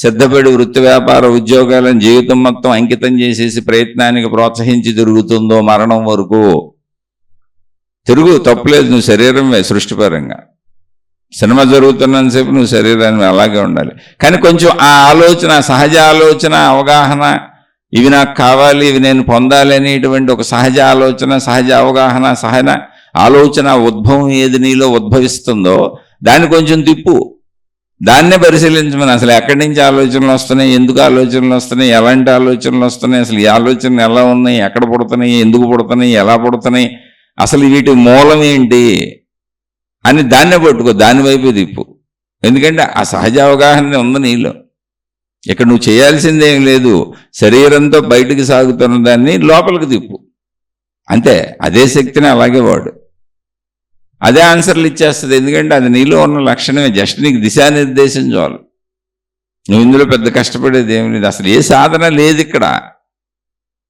సిద్ధపడి వృత్తి వ్యాపార ఉద్యోగాలను జీవితం మొత్తం అంకితం చేసేసి ప్రయత్నానికి ప్రోత్సహించి తిరుగుతుందో మరణం వరకు తిరుగు, తప్పులేదు. నువ్వు శరీరమే సృష్టిపరంగా. సినిమా జరుగుతున్నంతసేపు నువ్వు శరీరాన్ని అలాగే ఉండాలి. కానీ కొంచెం ఆ ఆలోచన, సహజ ఆలోచన, అవగాహన, ఇవి నాకు కావాలి, ఇవి నేను పొందాలి అనేటువంటి ఒక సహజ ఆలోచన, సహజ అవగాహన, సహజ ఆలోచన ఉద్భవం ఏది నీలో ఉద్భవిస్తుందో దాన్ని కొంచెం తిప్పు. దాన్నే పరిశీలించమని. అసలు ఎక్కడి నుంచి ఆలోచనలు వస్తున్నాయి, ఎందుకు ఆలోచనలు వస్తున్నాయి, ఎలాంటి ఆలోచనలు వస్తున్నాయి, అసలు ఈ ఆలోచనలు ఎలా ఉన్నాయి, ఎక్కడ పుడుతున్నాయి, ఎందుకు పుడుతున్నాయి, ఎలా పుడుతున్నాయి, అసలు వీటి మూలం ఏంటి అని దాన్నే పట్టుకో, దాని వైపే తిప్పు. ఎందుకంటే ఆ సహజ అవగాహన ఉంది నీలో. ఇక్కడ నువ్వు చేయాల్సిందేం లేదు. శరీరంతో బయటికి సాగుతున్న దాన్ని లోపలికి తిప్పు అంతే. అదే శక్తిని అలాగే వాడు, అదే ఆన్సర్లు ఇచ్చేస్తుంది. ఎందుకంటే అది నీలో ఉన్న లక్షణమే. జస్ట్ నీకు దిశానిర్దేశం చాలు. నువ్వు ఇందులో పెద్ద కష్టపడేది ఏమి లేదు. అసలు ఏ సాధన లేదు ఇక్కడ.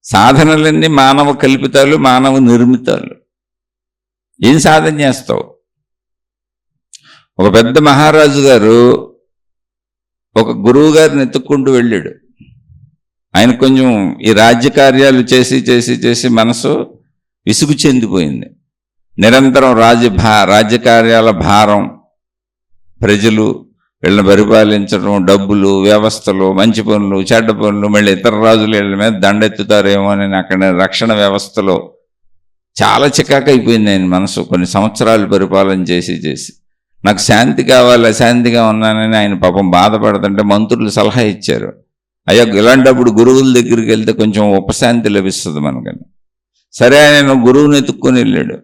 సాధనలన్నీ మానవ కల్పితాలు, మానవ నిర్మితాలు. ఏం సాధన చేస్తావు? ఒక పెద్ద మహారాజు గారు ఒక గురువు గారిని ఎత్తుక్కుంటూ వెళ్ళాడు. ఆయన కొంచెం ఈ రాజ్య కార్యాలు చేసి చేసి చేసి మనసు విసుగు చెందిపోయింది. నిరంతరం రాజ్యకార్యాల భారం, ప్రజలు వీళ్ళని పరిపాలించడం, డబ్బులు, వ్యవస్థలు, మంచి పనులు, చెడ్డ పనులు, మళ్ళీ ఇతర రాజులు వీళ్ళ మీద దండెత్తుతారేమో అని అక్కడ రక్షణ వ్యవస్థలో చాలా చికాకు అయిపోయింది ఆయన మనసు. కొన్ని సంవత్సరాలు పరిపాలన చేసి చేసి నాకు శాంతి కావాలి, అశాంతిగా ఉన్నానని ఆయన పాపం బాధపడుతుంటే మంత్రులు సలహా ఇచ్చారు, అయ్యా ఇలాంటప్పుడు గురువుల దగ్గరికి వెళ్తే కొంచెం ఉపశాంతి లభిస్తుంది మనకని. సరే ఆయన గురువుని ఎత్తుక్కొని వెళ్ళాడు.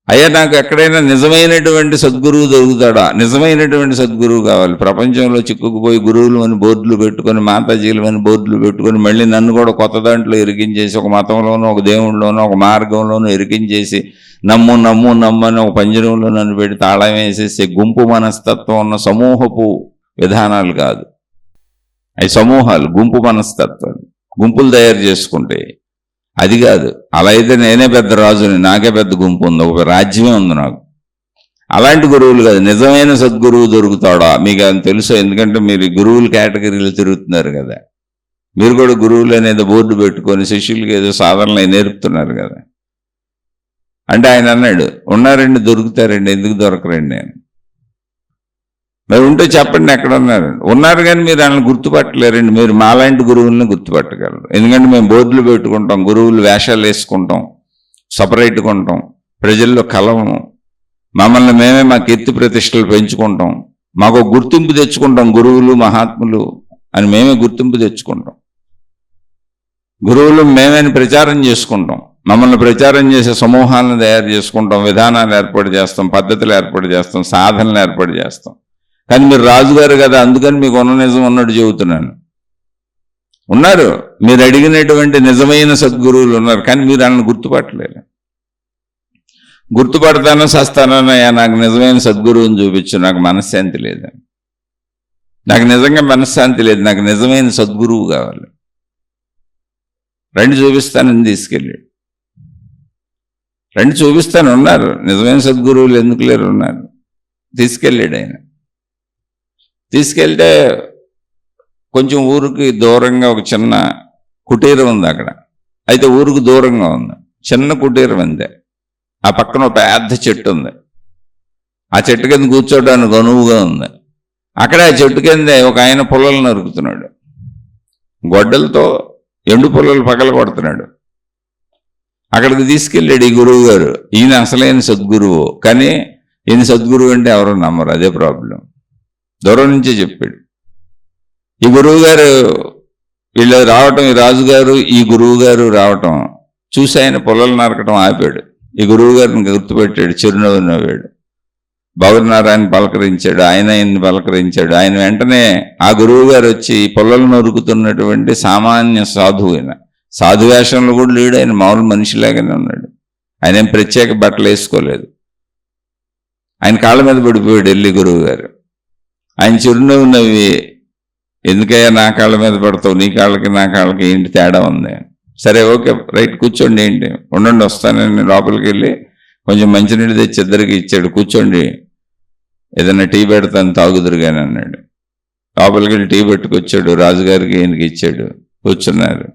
అయ్యా నాకు ఎక్కడైనా నిజమైనటువంటి సద్గురువు దొరుకుతాడా? నిజమైనటువంటి సద్గురువు కావాలి. ప్రపంచంలో చిక్కుకుపోయి గురువులు అని బోర్డులు పెట్టుకొని, మాతాజీలు అని బోర్డులు పెట్టుకొని మళ్ళీ నన్ను కూడా కొత్త దాంట్లో ఇరికించేసి, ఒక మతంలోనూ ఒక దేవుళ్ళలోనూ ఒక మార్గంలోనూ ఇరికించేసి నమ్ము నమ్ము నమ్మని ఒక పంజరంలో నన్ను పెట్టి తాళం వేసేసి గుంపు మనస్తత్వం ఉన్న సమూహపు విధానాలు కాదు అవి. సమూహాలు, గుంపు మనస్తత్వాలు, గుంపులు తయారు చేసుకుంటే అది కాదు. అలా అయితే నేనే పెద్ద రాజుని, నాకే పెద్ద గుంపు ఉంది, ఒక రాజ్యమే ఉంది నాకు. అలాంటి గురువులు కాదు. నిజమైన సద్గురువు దొరుకుతాడా మీకు అని తెలుసు. ఎందుకంటే మీరు గురువుల కేటగిరీలు తిరుగుతున్నారు కదా. మీరు కూడా గురువులు అనేది బోర్డు పెట్టుకొని శిష్యులకి ఏదో సాధనలు నేర్పుతున్నారు కదా. అంటే ఆయన అన్నాడు, ఉన్నారండి, దొరుకుతారండి, ఎందుకు దొరకరండి అని. మరి ఉంటే చెప్పండి ఎక్కడ ఉన్నారు. ఉన్నారు కానీ మీరు ఆయన గుర్తుపట్టలేరండి. మీరు మాలాంటి గురువులను గుర్తుపట్టగలరు. ఎందుకంటే మేము బోర్డులు పెట్టుకుంటాం, గురువులు వేషాలు వేసుకుంటాం, సపరేట్గా ఉంటాం, ప్రజల్లో కలవము, మమ్మల్ని మేమే మా కీర్తి ప్రతిష్టలు పెంచుకుంటాం, మాకు గుర్తింపు తెచ్చుకుంటాం, గురువులు మహాత్ములు అని మేమే గుర్తింపు తెచ్చుకుంటాం. గురువులు మేమేని ప్రచారం చేసుకుంటాం, మమ్మల్ని ప్రచారం చేసే సమూహాలను తయారు చేసుకుంటాం, విధానాలు ఏర్పాటు చేస్తాం, పద్ధతులు ఏర్పాటు చేస్తాం, సాధనలు ఏర్పాటు చేస్తాం. కానీ మీరు రాజుగారు కదా, అందుకని మీకు ఉన్న నిజం ఉన్నట్టు చెబుతున్నాను. ఉన్నారు, మీరు అడిగినటువంటి నిజమైన సద్గురువులు ఉన్నారు, కానీ మీరు వాళ్ళని గుర్తుపట్టలేరు. గుర్తుపడతానో సస్తానోనయ్యా, నాకు నిజమైన సద్గురువుని చూపించు, నాకు మనశ్శాంతి లేదు, నాకు నిజంగా మనశ్శాంతి లేదు, నాకు నిజమైన సద్గురువు కావాలి, రండి చూపిస్తానని తీసుకెళ్ళాడు. రండి చూపిస్తాను, ఉన్నారు నిజమైన సద్గురువులు, ఎందుకు లేరు, ఉన్నారు. తీసుకెళ్ళాడు ఆయన. తీసుకెళ్తే కొంచెం ఊరికి దూరంగా ఒక చిన్న కుటీరం ఉంది అక్కడ. అయితే ఊరికి దూరంగా ఉంది, చిన్న కుటీరం అంతే. ఆ పక్కన ఒక పెద్ద చెట్టు ఉంది, ఆ చెట్టు కింద కూర్చోడానికి అనువుగా ఉంది. అక్కడ ఆ చెట్టు కింద ఒక ఆయన పుల్లలు నరుకుతున్నాడు, గొడ్డలతో ఎండు పుల్లలు పగల కొడుతున్నాడు. అక్కడికి తీసుకెళ్ళాడు ఈ గురువు గారు. ఈయన అసలైన సద్గురువు, కానీ ఈయన సద్గురువు అంటే ఎవరు నమ్మరు, అదే ప్రాబ్లం. దూరం నుంచే చెప్పాడు. ఈ గురువు గారు వీళ్ళు రావటం, ఈ రాజుగారు ఈ గురువు గారు రావటం చూసి ఆయన పొలాలు నరకటం ఆపాడు. ఈ గురువు గారిని గుర్తుపెట్టాడు, చిరునవ్వు నవ్వాడు. బాబునారాయణ పలకరించాడు, ఆయన్ని పలకరించాడు. ఆయన వెంటనే ఆ గురువు గారు వచ్చి పొలాలు నరుకుతున్నటువంటి సామాన్య సాధువైన, సాధువేషంలో కూడా లేడు ఆయన, మామూలు మనిషిలాగానే ఉన్నాడు. ఆయన ఏం ప్రత్యేక బట్టలు వేసుకోలేదు. ఆయన కాళ్ళ మీద పడిపోయాడు వెళ్ళి గురువు గారు. ఆయన చిరునవ్వు నవ్వి, ఎందుకయ్యా నా కాళ్ళ మీద పడతావు, నీ కాళ్ళకి నా కాళ్ళకి ఏంటి తేడా ఉంది? సరే ఓకే రైట్ కూర్చోండి, ఏంటి ఉండండి వస్తానని లోపలికి వెళ్ళి కొంచెం మంచినీళ్ళు తెచ్చి ఇద్దరికి ఇచ్చాడు. కూర్చోండి, ఏదైనా టీ పెడతాను తాగుదురుగాని అన్నాడు. లోపలికి వెళ్ళి టీ పెట్టుకొచ్చాడు, రాజుగారికి ఈయనకి ఇచ్చాడు. కూర్చున్నారు.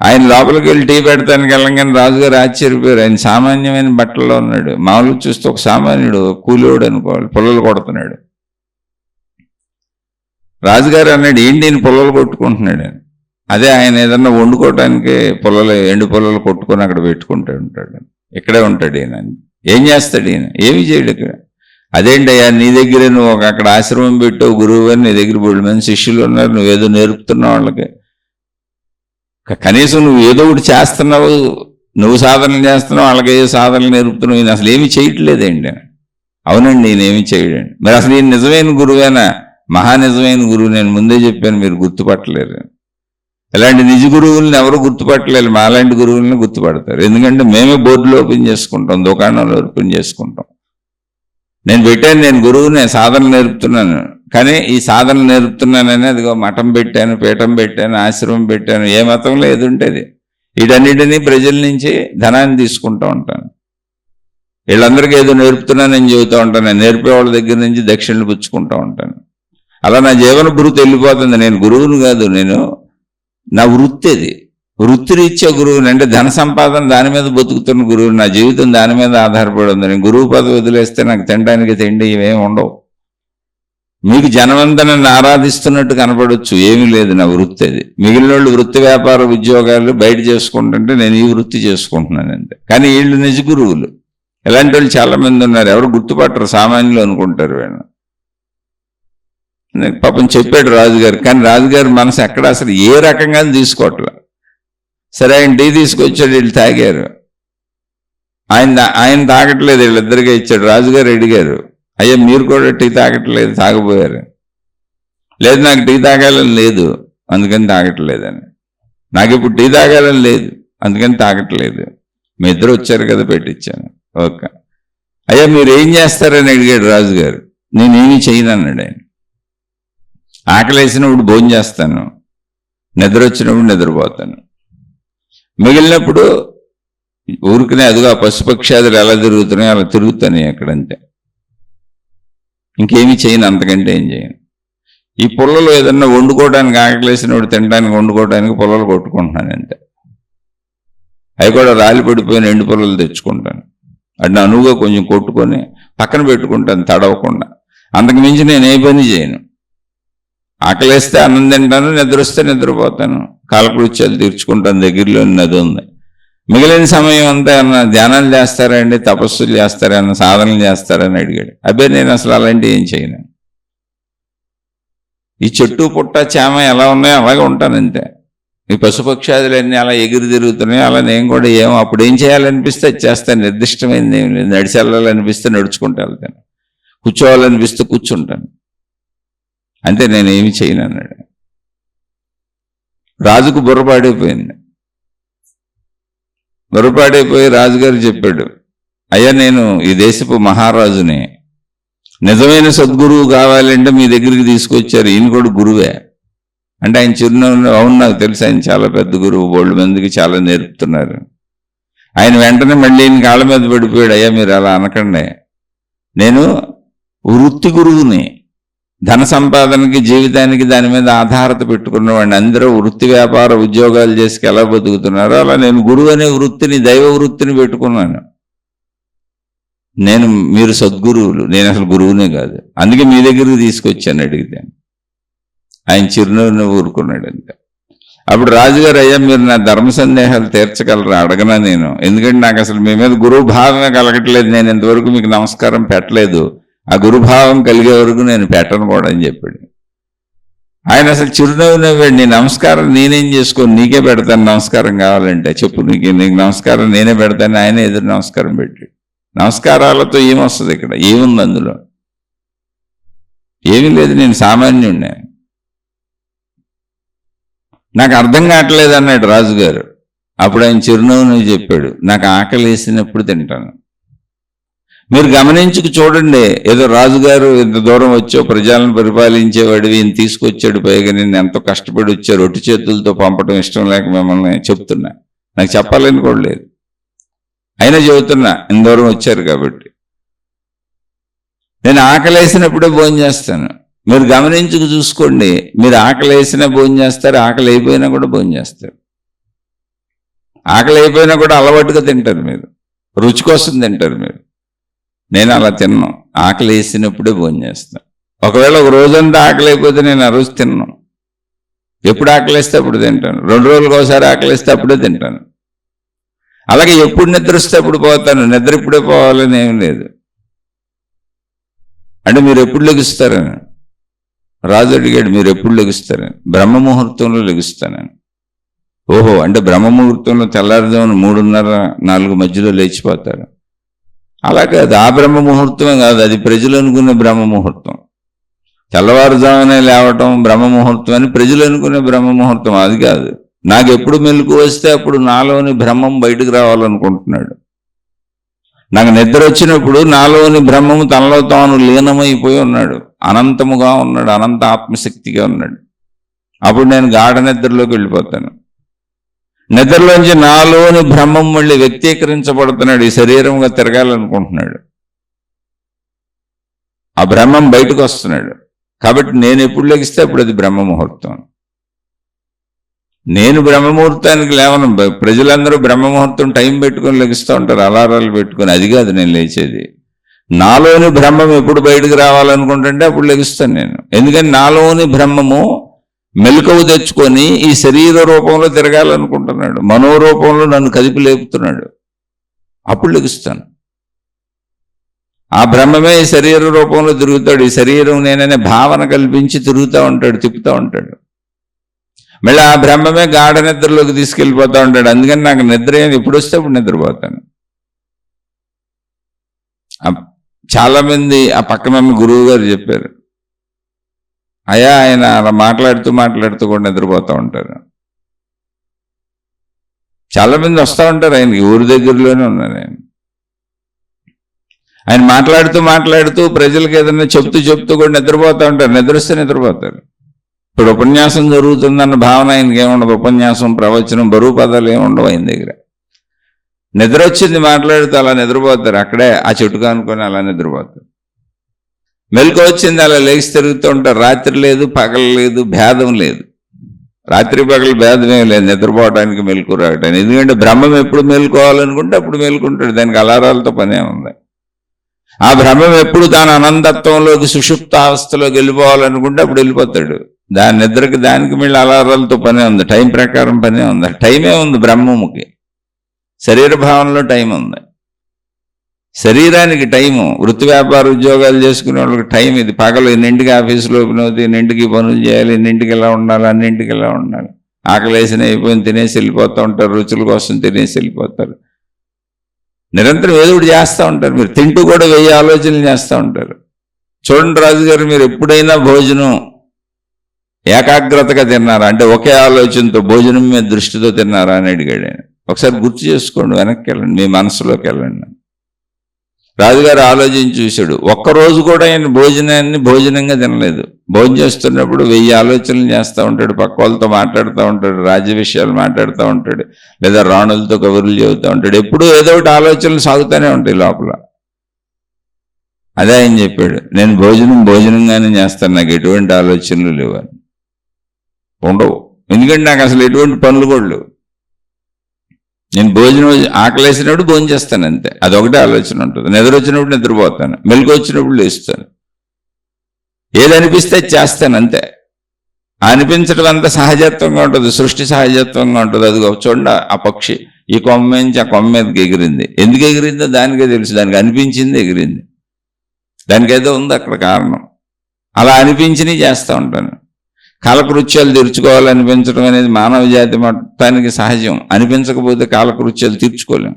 ఆయన లోపలికి వెళ్ళి టీ పెడతానికి వెళ్ళగానే రాజుగారు ఆశ్చర్యపోయారు. ఆయన సామాన్యమైన బట్టల్లో ఉన్నాడు. మామూలుగా చూస్తే ఒక సామాన్యుడు, కూలివాడు అనుకోవాలి, పుల్లలు కొడుతున్నాడు. రాజుగారు అన్నాడు, ఏంటి ఈయన పుల్లలు కొట్టుకుంటున్నాడు అని. అదే ఆయన ఏదన్నా వండుకోవటానికి పుల్లలు, ఎండు పుల్లలు కొట్టుకొని అక్కడ పెట్టుకుంటూ ఉంటాడు, ఇక్కడే ఉంటాడు ఈయన. ఏం చేస్తాడు ఈయన? ఏమి చేయడు ఇక్కడ. అదేంటయ్యా నీ దగ్గర నువ్వు అక్కడ ఆశ్రమం పెట్టావు, గురువు గారు నీ దగ్గర బోల్డ్ మంది శిష్యులు ఉన్నారు, నువ్వేదో నేర్పుతున్నావు వాళ్ళకి, కనీసం నువ్వు ఏదో ఒకటి చేస్తున్నావు, నువ్వు సాధనలు చేస్తున్నావు, వాళ్ళకి ఏ సాధనలు నేర్పుతున్నావు, ఈయన అసలు ఏమి చేయట్లేదేంటి? అవునండి ఈయన ఏమి చేయడండి. మరి అసలు ఈయన నిజమైన గురువేనా? మహా నిజమైన గురువు, నేను ముందే చెప్పాను, మీరు గుర్తుపట్టలేరు. ఇలాంటి నిజ గురువుల్ని ఎవరు గుర్తుపట్టలేరు, మాలాంటి గురువుల్ని గుర్తుపడతారు. ఎందుకంటే మేమే బోర్డులు ఓపెన్ చేసుకుంటాం, దుకాణాలు ఓపెన్ చేసుకుంటాం. నేను పెట్టాను, నేను గురువునే, సాధన నేర్పుతున్నాను, కానీ ఈ సాధన నేర్పుతున్నానని అదిగో మఠం పెట్టాను, పీఠం పెట్టాను, ఆశ్రమం పెట్టాను, ఏ మతంలో ఏది ఉంటుంది వీటన్నిటినీ ప్రజల నుంచి ధనాన్ని తీసుకుంటూ ఉంటాను. వీళ్ళందరికీ ఏదో నేర్పుతున్నానని చెబుతూ ఉంటాను, నేర్పే వాళ్ళ దగ్గర నుంచి దక్షిణలు పుచ్చుకుంటూ ఉంటాను. అలా నా జీవన భృతి వెళ్ళిపోతుంది. నేను గురువును కాదు, నేను నా వృత్తి అది, వృత్తిరీత్యా గురువుని, అంటే ధన సంపాదన దాని మీద బతుకుతున్న గురువు, నా జీవితం దాని మీద ఆధారపడి ఉంది. నేను గురువు పదవి వదిలేస్తే నాకు తినడానికి తిండి ఇవేమి ఉండవు. మీకు జనమంతా నన్ను ఆరాధిస్తున్నట్టు కనపడవచ్చు, ఏమీ లేదు, నా వృత్తి అది. మిగిలిన వాళ్ళు వృత్తి వ్యాపార ఉద్యోగాలు బయట చేసుకుంటుంటే నేను ఈ వృత్తి చేసుకుంటున్నాను అంతే. కానీ వీళ్ళు నిజ గురువులు. ఇలాంటి వాళ్ళు చాలా మంది ఉన్నారు, ఎవరు గుర్తుపట్టరు, సామాన్యులు అనుకుంటారు వీళ్ళు. పాపం చెప్పాడు రాజుగారు, కానీ రాజుగారి మనసు ఎక్కడ అసలు ఏ రకంగా తీసుకోవట్లే. సరే ఆయన టీ తీసుకొచ్చాడు, వీళ్ళు తాగారు. ఆయన తాగట్లేదు, వీళ్ళిద్దరిగా ఇచ్చాడు. రాజుగారు అడిగారు, అయ్యా మీరు కూడా టీ తాగట్లేదు, తాగబోయారు. లేదు నాకు టీ తాగాలని లేదు అందుకని తాగట్లేదని. నాకు ఇప్పుడు టీ తాగాలని లేదు అందుకని తాగట్లేదు. మీ ఇద్దరు వచ్చారు కదా పెట్టించాను. ఓకే అయ్యా మీరు ఏం చేస్తారని అడిగాడు రాజుగారు. నేనేమీ చేయను అన్నాడు ఆయన. ఆకలి వేసినప్పుడు భోజనం చేస్తాను, నిద్ర వచ్చినప్పుడు నిద్రపోతాను, మిగిలినప్పుడు ఊరికనే అదిగా పశుపక్షాదులు ఎలా తిరుగుతున్నాయో అలా తిరుగుతాను ఎక్కడంతే, ఇంకేమీ చేయను, అంతకంటే ఏం చేయను. ఈ పుల్లలు ఏదన్నా వండుకోవడానికి, ఆకలేసినప్పుడు తినడానికి వండుకోవడానికి పుల్లలు కొట్టుకుంటున్నాను అంతే. అవి కూడా రాలి పడిపోయిన ఎండు పుల్లలు తెచ్చుకుంటాను, అది అనువుగా కొంచెం కొట్టుకొని పక్కన పెట్టుకుంటాను తడవకుండా. అంతకు మించి నేను ఏ పని చేయను. ఆకలేస్తే అన్నం తింటాను, నిద్ర వస్తే నిద్రపోతాను, కాలకృత్యాలు తీర్చుకుంటాను, దగ్గరలో నది ఉంది. మిగిలిన సమయం అంతా అన్న ధ్యానాలు చేస్తారండి, తపస్సులు చేస్తారన్న, సాధనలు చేస్తారని అడిగాడు. అబ్బే నేను అసలు అలాంటివి ఏం చేయను. ఈ చెట్టు పుట్ట చేమ ఎలా ఉన్నాయో అలాగే ఉంటాను అంతే. ఈ పశుపక్షాదులన్నీ అలా ఎగిరి తిరుగుతున్నాయో అలా నేను కూడా అప్పుడు ఏం చేయాలనిపిస్తే అది చేస్తాను. నిర్దిష్టమైనది ఏం లేదు. నడిచి వెళ్ళాలనిపిస్తే నడుచుకుంటూ వెళ్తాను, కూర్చోవాలనిపిస్తే కూర్చుంటాను అంతే, నేనేమి చేయను అన్నాడు. రాజుకు బుర్రపాడైపోయింది. బుర్రపాడైపోయి రాజుగారు చెప్పాడు, అయ్యా నేను ఈ దేశపు మహారాజుని, నిజమైన సద్గురువు కావాలంటే మీ దగ్గరికి తీసుకొచ్చారు, ఈయన కూడా గురువే అంటే ఆయన చిరునవ్వు, అవును నాకు తెలుసు ఆయన చాలా పెద్ద గురువు, 2 మందికి చాలా నేర్పుతున్నారు. ఆయన వెంటనే మళ్ళీ ఈయన కాళ్ళ మీద పడిపోయాడు, అయ్యా మీరు అలా అనకండి, నేను వృత్తి గురువుని, ధన సంపాదనకి జీవితానికి దాని మీద ఆధారత పెట్టుకున్నవాడిని. అందరూ వృత్తి వ్యాపార ఉద్యోగాలు చేసి ఎలా బతుకుతున్నారో అలా నేను గురువు అనే వృత్తిని, దైవ వృత్తిని పెట్టుకున్నాను. మీరు సద్గురువులు, నేను అసలు గురువునే కాదు, అందుకే మీ దగ్గరికి తీసుకొచ్చాను అడిగితే. ఆయన చిరునవ్వు ఊరుకున్నాడు అంతే. అప్పుడు రాజుగారు, అయ్యా మీరు నా ధర్మ సందేహాలు తీర్చగలరా అడగనా నేను, ఎందుకంటే నాకు అసలు మీ మీద గురుభావమే కలగట్లేదు, నేను ఇంతవరకు మీకు నమస్కారం పెట్టలేదు, ఆ గురుభావం కలిగే వరకు నేను పెట్టను కూడా అని చెప్పాడు. ఆయన అసలు చిరునవ్వు నవ్వాడు, నీ నమస్కారం నేనేం చేసుకోను, నీకే పెడతాను నమస్కారం కావాలంటే చెప్పు, నీకు నమస్కారం నేనే పెడతాను. ఆయన ఎదురు నమస్కారం పెట్టాడు. నమస్కారాలతో ఏమొస్తుంది ఇక్కడ, ఏముంది అందులో, ఏమీ లేదు, నేను సామాన్యుడినే, నాకు అర్థం కావట్లేదు అన్నాడు రాజుగారు. అప్పుడు ఆయన చిరునవ్వును చెప్పాడు, నాకు ఆకలి వేసినప్పుడు తింటాను. మీరు గమనించుకు చూడండి, ఏదో రాజుగారు ఇంత దూరం వచ్చో ప్రజలను పరిపాలించేవాడివి, ఈయన తీసుకొచ్చాడు, పైగా నేను ఎంతో కష్టపడి వచ్చా, రొట్టి చేతులతో పంపడం ఇష్టం లేక మిమ్మల్ని చెప్తున్నా, నాకు చెప్పాలని కూడా లేదు, అయినా చెబుతున్నా, ఇంత దూరం వచ్చారు కాబట్టి. నేను ఆకలి వేసినప్పుడే భోజనం చేస్తాను. మీరు గమనించుకు చూసుకోండి, మీరు ఆకలి వేసినా భోజనం చేస్తారు, ఆకలి అయిపోయినా కూడా భోజనం చేస్తారు. ఆకలి అయిపోయినా కూడా అలవాటుగా తింటారు, మీరు రుచి కోసం తింటారు మీరు. నేను అలా తిన్నాను, ఆకలి వేసినప్పుడే భోజనం చేస్తాను. ఒకవేళ ఒక రోజంతా ఆకలి అయిపోతే నేను ఆ రోజు తిన్నాను. ఎప్పుడు ఆకలి వేస్తే అప్పుడు తింటాను, 2 రోజులకు ఒకసారి ఆకలి వేస్తే అప్పుడే తింటాను. అలాగే ఎప్పుడు నిద్ర వస్తే అప్పుడు పోతాను, నిద్ర ఇప్పుడే పోవాలని ఏం లేదు. అంటే మీరు ఎప్పుడు లెగుస్తారని రాజు అడిగాడు, మీరు ఎప్పుడు లెగుస్తారని. బ్రహ్మ ముహూర్తంలో లెగుస్తానని. ఓహో, అంటే బ్రహ్మ ముహూర్తంలో తెల్లారుజామున 3:30-4 మధ్యలో లేచిపోతారు. అలా కాదు, ఆ బ్రహ్మ ముహూర్తమే కాదు, అది ప్రజలు అనుకునే బ్రహ్మ ముహూర్తం. తెల్లవారుజామునే లేవటం బ్రహ్మ ముహూర్తం అని ప్రజలు అనుకునే బ్రహ్మ ముహూర్తం అది కాదు. నాకు ఎప్పుడు మెలకు వస్తే అప్పుడు నాలోని బ్రహ్మం బయటకు రావాలనుకుంటున్నాడు. నాకు నిద్ర వచ్చినప్పుడు నాలోని బ్రహ్మము తనలో తాను లీనమైపోయి ఉన్నాడు, అనంతముగా ఉన్నాడు, అనంత ఆత్మశక్తిగా ఉన్నాడు. అప్పుడు నేను గాఢ నిద్రలోకి వెళ్ళిపోతాను. నిద్రలోంచి నాలోని బ్రహ్మం మళ్ళీ వ్యక్తీకరించబడుతున్నాడు, ఈ శరీరంగా తిరగాలనుకుంటున్నాడు, ఆ బ్రహ్మం బయటకు వస్తున్నాడు. కాబట్టి నేను ఎప్పుడు లెగిస్తే అప్పుడు అది బ్రహ్మ ముహూర్తం. నేను బ్రహ్మముహూర్తానికి లేవను, ప్రజలందరూ బ్రహ్మముహూర్తం టైం పెట్టుకొని లెగిస్తూ ఉంటారు, అలారాలు పెట్టుకొని. అది కాదు నేను లేచేది. నాలోని బ్రహ్మం ఎప్పుడు బయటకు రావాలనుకుంటుంటే అప్పుడు లెగిస్తాను నేను. ఎందుకని నాలోని బ్రహ్మము మెలకువ తెచ్చుకొని ఈ శరీర రూపంలో తిరగాలనుకుంటున్నాడు, మనోరూపంలో నన్ను కదిపి లేపుతున్నాడు, అప్పుడు లెగుస్తాను. ఆ బ్రహ్మమే ఈ శరీర రూపంలో తిరుగుతాడు, ఈ శరీరం నేననే భావన కల్పించి తిరుగుతూ ఉంటాడు, తిప్పుతూ ఉంటాడు. మళ్ళీ ఆ బ్రహ్మమే గాఢ నిద్రలోకి తీసుకెళ్ళిపోతూ ఉంటాడు. అందుకని నాకు నిద్ర ఎప్పుడు వస్తే అప్పుడు నిద్రపోతాను. చాలామంది ఆ పక్కన గురువు గారు చెప్పారు, అయ్యా ఆయన అలా మాట్లాడుతూ కూడా నిద్రపోతూ ఉంటారు. చాలామంది వస్తూ ఉంటారు, ఆయనకి ఊరి దగ్గరలోనే ఉన్నారు. ఆయన మాట్లాడుతూ ప్రజలకు ఏదైనా చెప్తూ కూడా నిద్రపోతూ ఉంటారు. నిద్ర వస్తే నిద్రపోతారు. ఇప్పుడు ఉపన్యాసం జరుగుతుందన్న భావన ఆయనకి ఏముండదు, ఉపన్యాసం ప్రవచనం బరువు పదాలు ఏముండవు ఆయన దగ్గర. నిద్ర వచ్చింది మాట్లాడుతూ అలా నిద్రపోతారు, అక్కడే ఆ చెట్టుగా అనుకొని అలా నిద్రపోతారు. మెలకు వచ్చింది అలా లేచి తిరుగుతూ ఉంటారు. రాత్రి లేదు, పగలు లేదు, భేదం లేదు, రాత్రి పగలు భేదమే లేదు నిద్రపోవడానికి, మెలకు రావడానికి. ఎందుకంటే బ్రహ్మం ఎప్పుడు మేలుకోవాలనుకుంటే అప్పుడు మేలుకుంటాడు, దానికి అలారాలతో పనే ఉంది. ఆ బ్రహ్మం ఎప్పుడు దాని అనంతత్వంలోకి సుషుప్తావస్థలోకి వెళ్ళిపోవాలనుకుంటే అప్పుడు వెళ్ళిపోతాడు. దాని నిద్రకి దానికి మళ్ళీ అలారాలతో పనే ఉంది, టైం ప్రకారం పనే ఉంది. టైమే ఉంది బ్రహ్మముకి, శరీర భావనలో టైం ఉంది. శరీరానికి టైము, వృత్తి వ్యాపార ఉద్యోగాలు చేసుకునే వాళ్ళకి టైం ఇది. పగలు ఎన్నింటికి ఆఫీసులో ఓపెన్ అవుతుంది, ఎన్నింటికి పనులు చేయాలి, ఎన్నింటికి ఎలా ఉండాలి, అన్నింటికి ఎలా ఉండాలి. ఆకలేసిన అయిపోయింది తినేసి వెళ్ళిపోతూ ఉంటారు, రుచుల కోసం తినేసి వెళ్ళిపోతారు. నిరంతరం ఏదో ఒకటి చేస్తూ ఉంటారు. మీరు తింటూ కూడా 1000 ఆలోచనలు చేస్తూ ఉంటారు. చూడండి రాజుగారు, మీరు ఎప్పుడైనా భోజనం ఏకాగ్రతగా తిన్నారా అంటే, ఒకే ఆలోచనతో భోజనం మీద దృష్టితో తిన్నారా అని అడిగాడు ఆయన. ఒకసారి గుర్తు చేసుకోండి, వెనక్కి వెళ్ళండి, మీ మనసులోకి వెళ్ళండి. రాజుగారు ఆలోచించి చూశాడు, ఒక్కరోజు కూడా ఆయన భోజనాన్ని భోజనంగా తినలేదు. భోజనం చేస్తున్నప్పుడు 1000 ఆలోచనలు చేస్తూ ఉంటాడు, పక్క వాళ్ళతో మాట్లాడుతూ ఉంటాడు, రాజ్య విషయాలు మాట్లాడుతూ ఉంటాడు, లేదా రాణులతో కబుర్లు చెబుతూ ఉంటాడు. ఎప్పుడూ ఏదో ఒకటి ఆలోచనలు సాగుతూనే ఉంటాయి లోపల. అదే ఆయన చెప్పాడు, నేను భోజనంగానే చేస్తాను, నాకు ఎటువంటి ఆలోచనలు లేవు అని. ఉండవు, ఎందుకంటే నాకు అసలు ఎటువంటి పనులు కూడా లేవు. నేను ఆకలేసినప్పుడు భోజనం చేస్తాను అంతే, అదొకటే ఆలోచన ఉంటుంది. నిద్ర వచ్చినప్పుడు నిద్రపోతాను, మెలకు వచ్చినప్పుడు లేస్తాను, ఏది అనిపిస్తే చేస్తాను అంతే. అనిపించడం అంత సహజత్వంగా ఉంటుంది, సృష్టి సహజత్వంగా ఉంటుంది. అది చూడండి, ఆ పక్షి ఈ కొమ్మ నుంచి ఆ కొమ్మ మీదకి ఎగిరింది. ఎందుకు ఎగిరిందో దానికే తెలుసు, దానికి అనిపించింది ఎగిరింది. దానికి ఏదో ఉంది అక్కడ కారణం. అలా అనిపించినవి చేస్తూ ఉంటాను. కాలకృత్యాలు తీర్చుకోవాలనిపించడం అనేది మానవ జాతి మొత్తానికి సహజం. అనిపించకపోతే కాలకృత్యాలు తీర్చుకోలేం.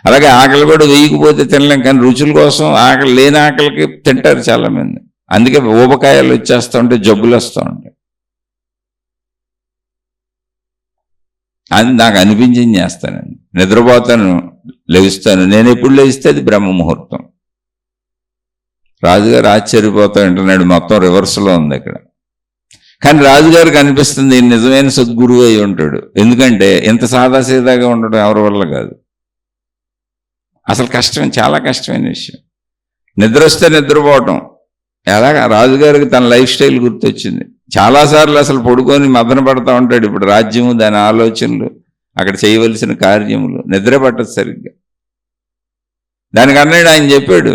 అలాగే ఆకలి కూడా వేయకపోతే తినలేం. కానీ రుచుల కోసం ఆకలి లేని ఆకలికి తింటారు చాలామంది. అందుకే ఊబకాయాలు వచ్చేస్తూ ఉంటాయి, జబ్బులు వస్తూ ఉంటాయి. అది నాకు అనిపించింది చేస్తానండి. నిద్రపోతాను, లెగుస్తాను. నేను ఎప్పుడు లెగిస్తే అది బ్రహ్మ ముహూర్తం. రాజుగారు ఆశ్చర్యపోతూ ఉంటున్నాడు, మొత్తం రివర్స్లో ఉంది ఇక్కడ. కానీ రాజుగారికి అనిపిస్తుంది ఈయన నిజమైన సద్గురువు అయి ఉంటాడు. ఎందుకంటే ఇంత సాదాసీదాగా ఉండడం ఎవరి వల్ల కాదు. అసలు కష్టం, చాలా కష్టమైన విషయం. నిద్ర వస్తే నిద్రపోవటం ఎలాగా రాజుగారికి తన లైఫ్ స్టైల్ గుర్తొచ్చింది. చాలాసార్లు అసలు పడుకొని మదన పడతా ఉంటాడు. ఇప్పుడు రాజ్యము, దాని ఆలోచనలు, అక్కడ చేయవలసిన కార్యములు, నిద్ర పట్టదు సరిగ్గా. దానికి అన్నాడు, ఆయన చెప్పాడు,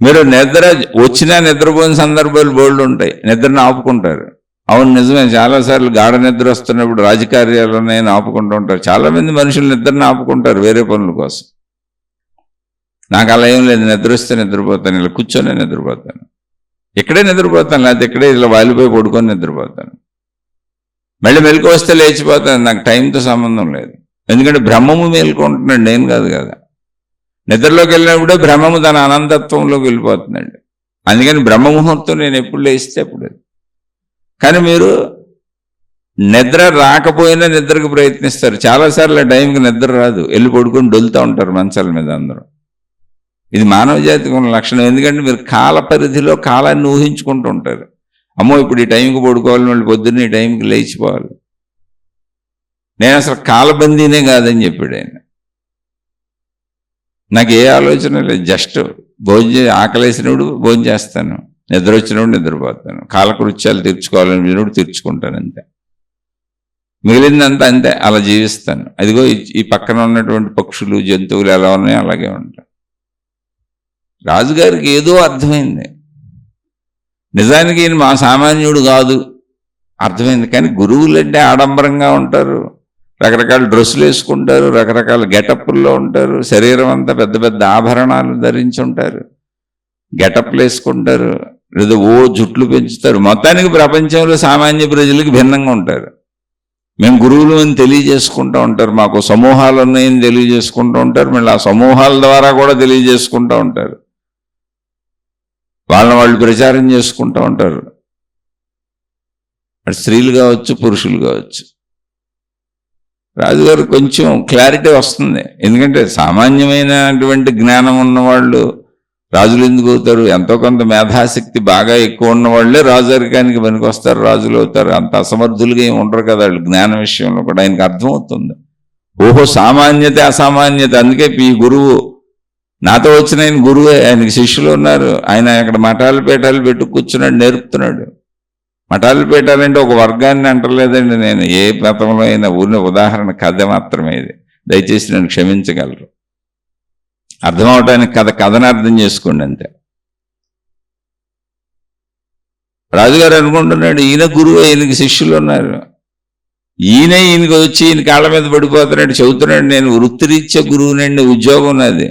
మీరు నిద్ర వచ్చినా నిద్రపోయిన సందర్భాలు బోల్డ్ ఉంటాయి, నిద్రను ఆపుకుంటారు. అవును, నిజమే. చాలాసార్లు గాఢ నిద్ర వస్తున్నప్పుడు రాజకార్యాలున్నాయని ఆపుకుంటూ ఉంటారు. చాలామంది మనుషులు నిద్రను ఆపుకుంటారు వేరే పనుల కోసం. నాకు అలా ఏం లేదు, నిద్ర వస్తే నిద్రపోతాను, ఇలా కూర్చొని నిద్రపోతాను, ఇక్కడే నిద్రపోతాను, లేకపోతే ఇక్కడే ఇలా వాలిపోయి పడుకొని నిద్రపోతాను. మళ్ళీ మెలకు వస్తే లేచిపోతాను, నాకు టైంతో సంబంధం లేదు. ఎందుకంటే బ్రహ్మము మేలుకుంటున్నాడు, నేను కాదు కదా. నిద్రలోకి వెళ్ళినప్పుడే బ్రహ్మము తన అనంతత్వంలోకి వెళ్ళిపోతుందండి. అందుకని బ్రహ్మముహూర్తం నేను ఎప్పుడు లేస్తే అప్పుడు. కానీ మీరు నిద్ర రాకపోయినా నిద్రకు ప్రయత్నిస్తారు. చాలాసార్లు ఆ టైంకి నిద్ర రాదు, వెళ్ళి పడుకొని డొలుతూ ఉంటారు మంచాల మీద అందరూ. ఇది మానవ జాతికి ఉన్న లక్షణం. ఎందుకంటే మీరు కాల పరిధిలో కాలాన్ని ఊహించుకుంటూ ఉంటారు. అమ్మో, ఇప్పుడు ఈ టైంకి పడుకోవాలి, మళ్ళీ పొద్దున్న ఈ టైంకి లేచిపోవాలి. నేను అసలు కాలబందీనే కాదని చెప్పాడు ఆయన. నాకు ఏ ఆలోచన లేదు, జస్ట్ భోజనం ఆకలేసినప్పుడు భోజనం చేస్తాను, నిద్ర వచ్చినప్పుడు నిద్రపోతాను, కాలకృత్యాలు తీర్చుకోవాలనిప్పుడు తీర్చుకుంటాను, అంతే. మిగిలిందంతా అంతే, అలా జీవిస్తాను. అదిగో ఈ పక్కన ఉన్నటువంటి పక్షులు, జంతువులు ఎలా ఉన్నాయో అలాగే ఉంటాయి. రాజుగారికి ఏదో అర్థమైంది. నిజానికి ఈయన మా సామాన్యుడు కాదు అర్థమైంది. కానీ గురువులు అంటే ఆడంబరంగా ఉంటారు, రకరకాల డ్రెస్సులు వేసుకుంటారు, రకరకాల గెటప్ల్లో ఉంటారు, శరీరం అంతా పెద్ద పెద్ద ఆభరణాలు ధరించి ఉంటారు, గెటప్లు వేసుకుంటారు, లేదా జుట్లు పెంచుతారు. మొత్తానికి ప్రపంచంలో సామాన్య ప్రజలకు భిన్నంగా ఉంటారు. మేము గురువులు అని తెలియజేసుకుంటూ ఉంటారు, మాకు సమూహాలు ఉన్నాయని తెలియజేసుకుంటూ ఉంటారు, మళ్ళీ ఆ సమూహాల ద్వారా కూడా తెలియజేసుకుంటూ ఉంటారు, వాళ్ళు ప్రచారం చేసుకుంటూ ఉంటారు. అటు స్త్రీలు కావచ్చు, పురుషులు కావచ్చు. రాజుగారు కొంచెం క్లారిటీ వస్తుంది. ఎందుకంటే సామాన్యమైనటువంటి జ్ఞానం ఉన్నవాళ్ళు రాజులు ఎందుకు అవుతారు? ఎంతో కొంత మేధాశక్తి బాగా ఎక్కువ ఉన్న వాళ్ళే రాజరికానికి పనికి వస్తారు, రాజులు అవుతారు. అంత అసమర్థులుగా ఏమి ఉండరు కదా వాళ్ళు. జ్ఞాన విషయంలో కూడా ఆయనకు అర్థమవుతుంది, ఓహో సామాన్యత అసామాన్యత. అందుకే ఈ గురువు నాతో వచ్చిన ఆయన గురువే, ఆయనకి శిష్యులు ఉన్నారు. ఆయన అక్కడ మఠాలు పీఠాలు పెట్టు కూర్చున్నాడు, నేర్పుతున్నాడు. మఠాలు పీఠాలంటే ఒక వర్గాన్ని అంటలేదండి నేను, ఏ మతంలో అయినా. ఊరిన ఉదాహరణ కథ మాత్రమే ఇది, దయచేసి నన్ను క్షమించగలరు. అర్థమవటానికి కథను అర్థం చేసుకోండి అంతే. రాజుగారు అనుకుంటున్నాడు ఈయన గురువు, ఈయనకి శిష్యులు ఉన్నారు, ఈయనకి వచ్చి ఈయన కాళ్ళ మీద పడిపోతున్నాడు, చెబుతున్నాడు నేను వృత్తిరీత్యా గురువునండి, ఉద్యోగం ఉన్నది.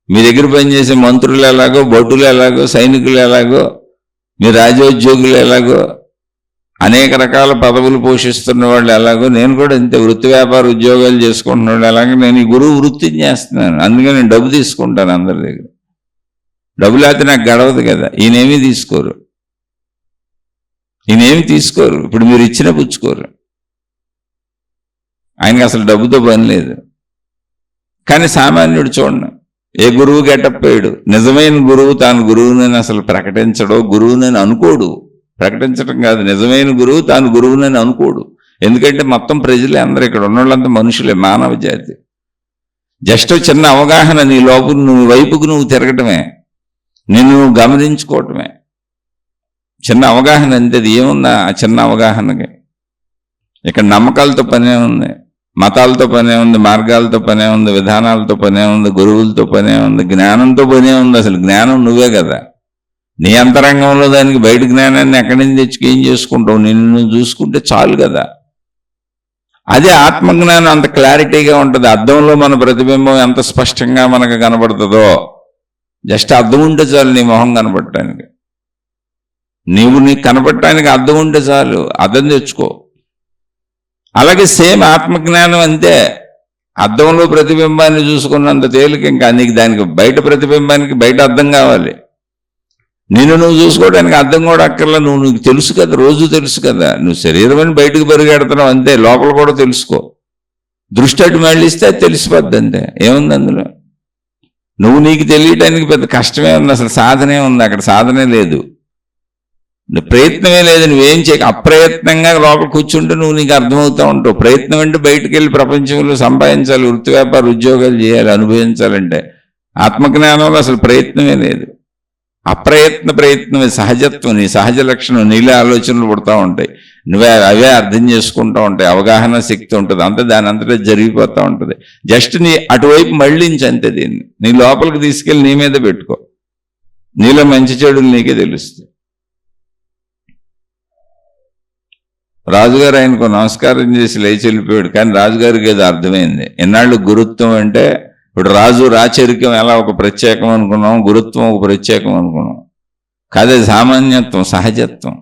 మీ దగ్గర పనిచేసే మంత్రులు ఎలాగో, భటులు ఎలాగో, సైనికులు ఎలాగో, మీ రాజోద్యోగులు ఎలాగో, అనేక రకాల పదవులు పోషిస్తున్న వాళ్ళు ఎలాగో, నేను కూడా ఇంత వృత్తి వ్యాపార ఉద్యోగాలు చేసుకుంటున్న వాళ్ళు ఎలాగో నేను ఈ గురువు వృత్తిని చేస్తున్నాను. అందుకని నేను డబ్బు తీసుకుంటాను అందరి దగ్గర. డబ్బు లేకపోతే నాకు గడవదు కదా. ఈయనేమీ తీసుకోరు, ఇప్పుడు మీరు ఇచ్చిన పుచ్చుకోరు. ఆయనకి అసలు డబ్బుతో పని లేదు. కానీ సామాన్యుడు చూడండి, ఏ గురువు గెటప్ వేయడు. నిజమైన గురువు తాను గురువునని అసలు ప్రకటించడో, గురువునని అనుకోడు. ప్రకటించడం కాదు, నిజమైన గురువు తాను గురువునని అనుకోడు. ఎందుకంటే మొత్తం ప్రజలే, అందరూ ఇక్కడ ఉన్న వాళ్ళంతా మనుషులే, మానవ జాతి. జస్ట్ చిన్న అవగాహన, నీ లోపల నువ్వు వైపుకు నువ్వు తిరగటమే, నేను గమనించుకోవటమే చిన్న అవగాహన అంతే. అది ఏముందా ఆ చిన్న అవగాహనకి? ఇక్కడ నమ్మకాలతో పనే ఉంది, మతాలతో పనే ఉంది, మార్గాలతో పనే ఉంది, విధానాలతో పనే ఉంది, గురువులతో పనే ఉంది, జ్ఞానంతో పనే ఉంది. అసలు జ్ఞానం నువ్వే కదా. నీ అంతరంగంలో దానికి బయట జ్ఞానాన్ని ఎక్కడి నుంచి తెచ్చుకు ఏం చేసుకుంటావు? నిన్ను నువ్వు చూసుకుంటే చాలు కదా. అదే ఆత్మజ్ఞానం అంత క్లారిటీగా ఉంటుంది. అద్దంలో మన ప్రతిబింబం ఎంత స్పష్టంగా మనకు కనబడుతుందో, జస్ట్ అద్దం ఉంటే చాలు నీ మొహం కనపడటానికి. నీకు కనపడటానికి అద్దం ఉంటే చాలు, అద్దం తెచ్చుకో. అలాగే సేమ్ ఆత్మజ్ఞానం అంతే. అద్దంలో ప్రతిబింబాన్ని చూసుకున్నంత తేలిక ఇంకా నీకు దానికి బయట ప్రతిబింబానికి బయట అద్దం కావాలి. నువ్వు చూసుకోవడానికి అర్థం కూడా అక్కర్లా. నీకు తెలుసు కదా, రోజు తెలుసు కదా. నువ్వు శరీరం అని బయటకు పరిగెడుతున్నావు అంతే, లోపల కూడా తెలుసుకో. దృష్టి అటు మళ్ళిస్తే అది తెలిసిపోద్ది అంతే. ఏముంది అందులో? నీకు తెలియటానికి పెద్ద కష్టమే ఉంది, అసలు సాధనే ఉంది. అక్కడ సాధనే లేదు, ప్రయత్నమే లేదు. నువ్వేం చేయక అప్రయత్నంగా లోపల కూర్చుంటే నీకు అర్థమవుతూ ఉంటావు. ప్రయత్నం అంటే బయటకు వెళ్ళి ప్రపంచంలో సంపాదించాలి, వృత్తి వ్యాపార ఉద్యోగాలు చేయాలి, అనుభవించాలంటే. ఆత్మజ్ఞానంలో అసలు ప్రయత్నమే లేదు. ప్రయత్నమే సహజత్వం, నీ సహజ లక్షణం. నీళ్ళే ఆలోచనలు పుడతా ఉంటాయి, అవే అర్థం చేసుకుంటూ ఉంటాయి, అవగాహన శక్తి ఉంటుంది, అంతే దాని అంతటా జరిగిపోతూ ఉంటుంది. జస్ట్ నీ అటువైపు మళ్ళించి అంతే. దీన్ని నీ లోపలికి తీసుకెళ్ళి నీ మీద పెట్టుకో. నీలో మంచి చెడులు నీకే తెలుస్తాయి. రాజుగారు ఆయనకు నమస్కారం చేసి లేచి వెళ్ళిపోయాడు. కానీ రాజుగారికి ఏదో అర్థమైంది. ఎన్నాళ్ళు గురుత్వం అంటే, ఇప్పుడు రాజు రాచరికం ఎలా ఒక ప్రత్యేకం అనుకున్నాం, గురుత్వం ఒక ప్రత్యేకం అనుకున్నాం. కాదే సామాన్యత్వం, సహజత్వం.